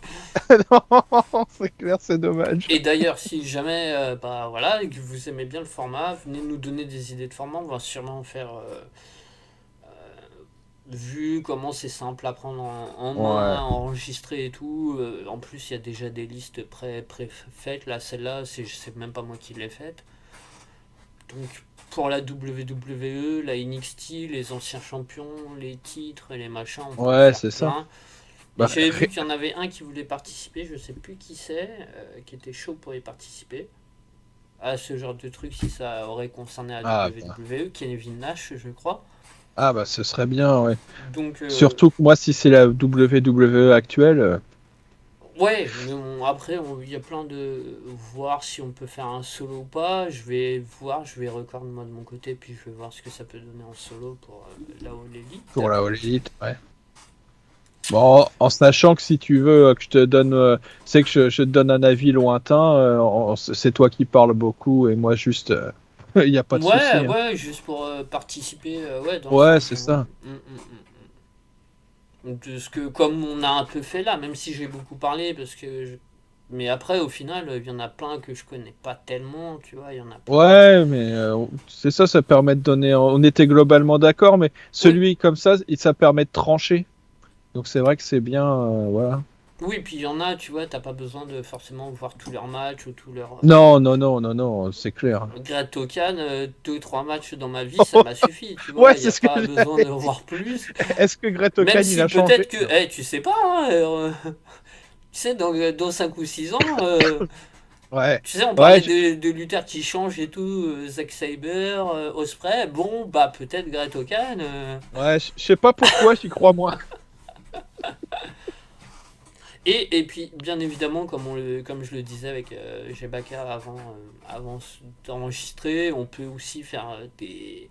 Non, c'est clair, c'est dommage. Et d'ailleurs, si jamais, bah voilà, et que vous aimez bien le format, venez nous donner des idées de format. On va sûrement faire, vu comment c'est simple à prendre en main, Ouais. à enregistrer et tout. En plus, il y a déjà des listes pré-faites. Là, celle-là, c'est même pas moi qui l'ai faite. Donc, pour la WWE, la NXT, les anciens champions, les titres et les machins, on peut en Ouais, faire c'est ça. plein. Et Bah, j'avais vu qu'il y en avait un qui voulait participer, je sais plus qui c'est, qui était chaud pour y participer à ce genre de truc si ça aurait concerné la bah. WWE, Kevin Nash, je crois. Ah bah ce serait bien, ouais. Donc, Surtout que moi, si c'est la WWE actuelle, ouais, mais après, il y a plein de. Voir si on peut faire un solo ou pas. Je vais voir, je vais record moi de mon côté, puis je vais voir ce que ça peut donner en solo pour la All Elite. pour la All Elite, ouais. Bon, en sachant que si tu veux que je te donne, c'est que je te donne un avis lointain, c'est toi qui parles beaucoup et moi juste, il n'y a pas de Ouais, souci, hein. ouais, juste pour participer, ouais, dans le Ouais, sens c'est où. ça. De ce que, comme on a un peu fait là, même si j'ai beaucoup parlé, parce que Mais après, au final, il y en a plein que je connais pas tellement, tu vois, il y en a plein. Ouais, mais c'est ça, ça permet de donner. On était globalement d'accord, mais Oui, celui comme ça permet de trancher. Donc c'est vrai que c'est bien, voilà. oui, puis il y en a, tu vois, t'as pas besoin de forcément voir tous leurs matchs ou tous leurs. Non, non, non, non, non, c'est clair. Great Tokan, 2 ou 3 matchs dans ma vie, ça m'a suffi, tu Ouais, vois, il n'y c'est a ce que pas besoin j'allais de dire. voir plus. Est-ce que Même Gretokan, il si a changé? peut-être que, Non. tu sais pas, hein, tu sais, dans 5 ou 6 ans, Ouais, tu sais, on ouais, parlait de lutteurs qui changent et tout, Zack Saber, Osprey, bon, bah peut-être Great Tokan. ouais, je sais pas pourquoi, j'y crois moins. Et puis, bien évidemment, comme je le disais avec Jebaka avant d'enregistrer, on peut aussi faire des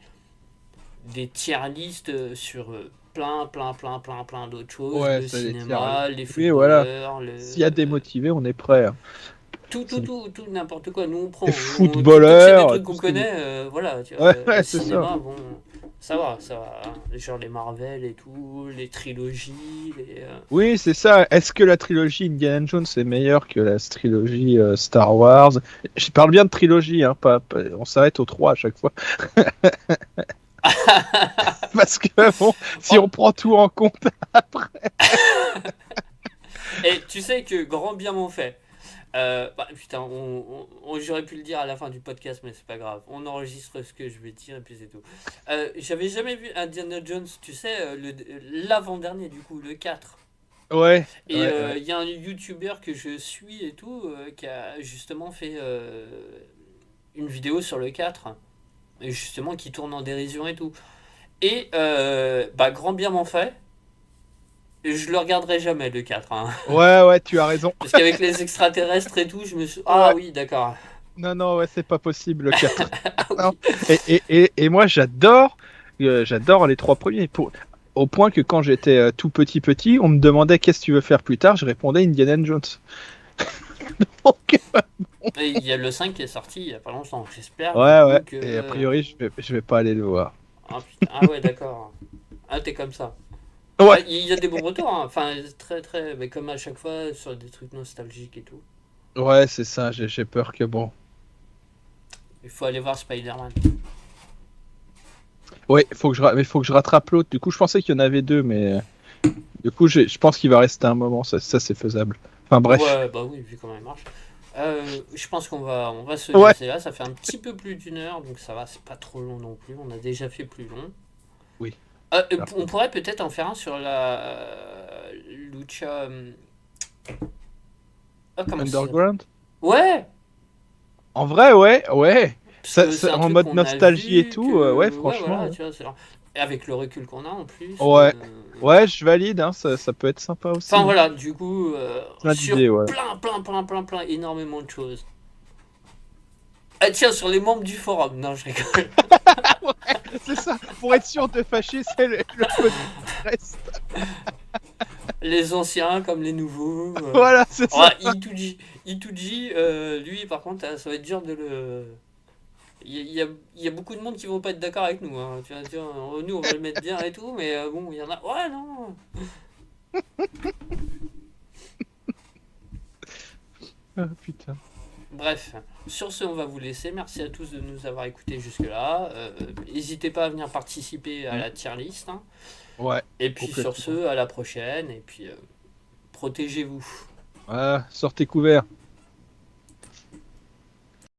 tier listes sur plein d'autres choses. Ouais, Le ça les tire. cinéma, les Oui, voilà. footballeurs, S'il y a des motivés, on est prêt, hein. C'est tout, n'importe quoi. Nous, on des prend. Tant que c'est des footballeurs, trucs tout qu'on ce que vous. connaît, voilà. Tu vois, Ouais, le ouais, c'est ça. cinéma, bon, ça va. Hein. Genre les Marvel et tout, les trilogies, Oui, c'est ça. Est-ce que la trilogie Indiana Jones est meilleure que la trilogie Star Wars? Je parle bien de trilogie, hein, on s'arrête aux trois à chaque fois. Parce que bon, si Oh, on prend tout en compte après. et tu sais que grand bien m'en fait. Bah, putain, j'aurais pu le dire à la fin du podcast, mais c'est pas grave. On enregistre ce que je vais dire et puis c'est tout. J'avais jamais vu Indiana Jones, tu sais, l'avant-dernier du coup, le 4. Ouais, Et ouais, ouais. il y a un YouTuber que je suis et tout, qui a justement fait une vidéo sur le 4. Et justement qui tourne en dérision et tout. Et bah, grand bien m'en fait. Je le regarderai jamais le 4. Hein. Ouais, ouais, tu as raison. Parce qu'avec les extraterrestres et tout, je me suis. Ah Ouais. oui, d'accord. Non, non, ouais, c'est pas possible le 4. Ah Non. oui. Et moi, j'adore les trois premiers. Au point que quand j'étais tout petit, on me demandait qu'est-ce que tu veux faire plus tard, je répondais Indiana Jones. Donc, Et il y a le 5 qui est sorti il y a pas longtemps. J'espère du ouais, ouais. coup Et a que. priori, je vais pas aller le voir. Ah, putain. Ah ouais, d'accord. Ah, t'es comme ça. Ah, Ouais, il y a des bons retours, hein. Enfin, très très. Mais comme à chaque fois sur des trucs nostalgiques et tout. ouais, c'est ça. J'ai peur que bon. Il faut aller voir Spider-Man. Ouais, mais faut que je rattrape l'autre. Du coup, je pensais qu'il y en avait deux, mais du coup, je pense qu'il va rester un moment. Ça c'est faisable. Enfin, bref. Ouais, bah oui, vu comment il marche. Je pense qu'on va se Ouais. laisser là. Ça fait un petit peu plus d'1 heure, donc ça va, c'est pas trop long non plus. On a déjà fait plus long. Oui. On pourrait peut-être en faire un sur la Lucha. Ah, comment ça s'appelle? Underground? Ouais! En vrai, ouais, ouais. Parce que c'est un En truc mode qu'on a nostalgie et vu, tout, ouais, que. Ouais, franchement. voilà, tu vois, et avec le recul qu'on a en plus. Ouais, ouais, je valide, hein, ça peut être sympa Enfin aussi, hein. voilà, du coup, Plein sur d'idées, ouais. plein, énormément de choses. Ah tiens, sur les membres du forum. Non, je rigole. C'est ça, pour être sûr de fâcher, c'est le podcast. Les anciens comme les nouveaux. Voilà, c'est Oh, ça. Ituji, lui, par contre, ça va être dur de le. Il y a beaucoup de monde qui vont pas être d'accord avec nous. Hein. Tu vas dire, nous, on va le mettre bien et tout, mais bon, il y en a. Ouais, non. Ah, putain. Bref, sur ce, on va vous laisser. Merci à tous de nous avoir écoutés jusque-là. N'hésitez pas à venir participer à Mm. la tier list. Hein. Ouais, Et puis sur complètement. ce, à la prochaine. Et puis, protégez-vous. Ah, sortez couverts.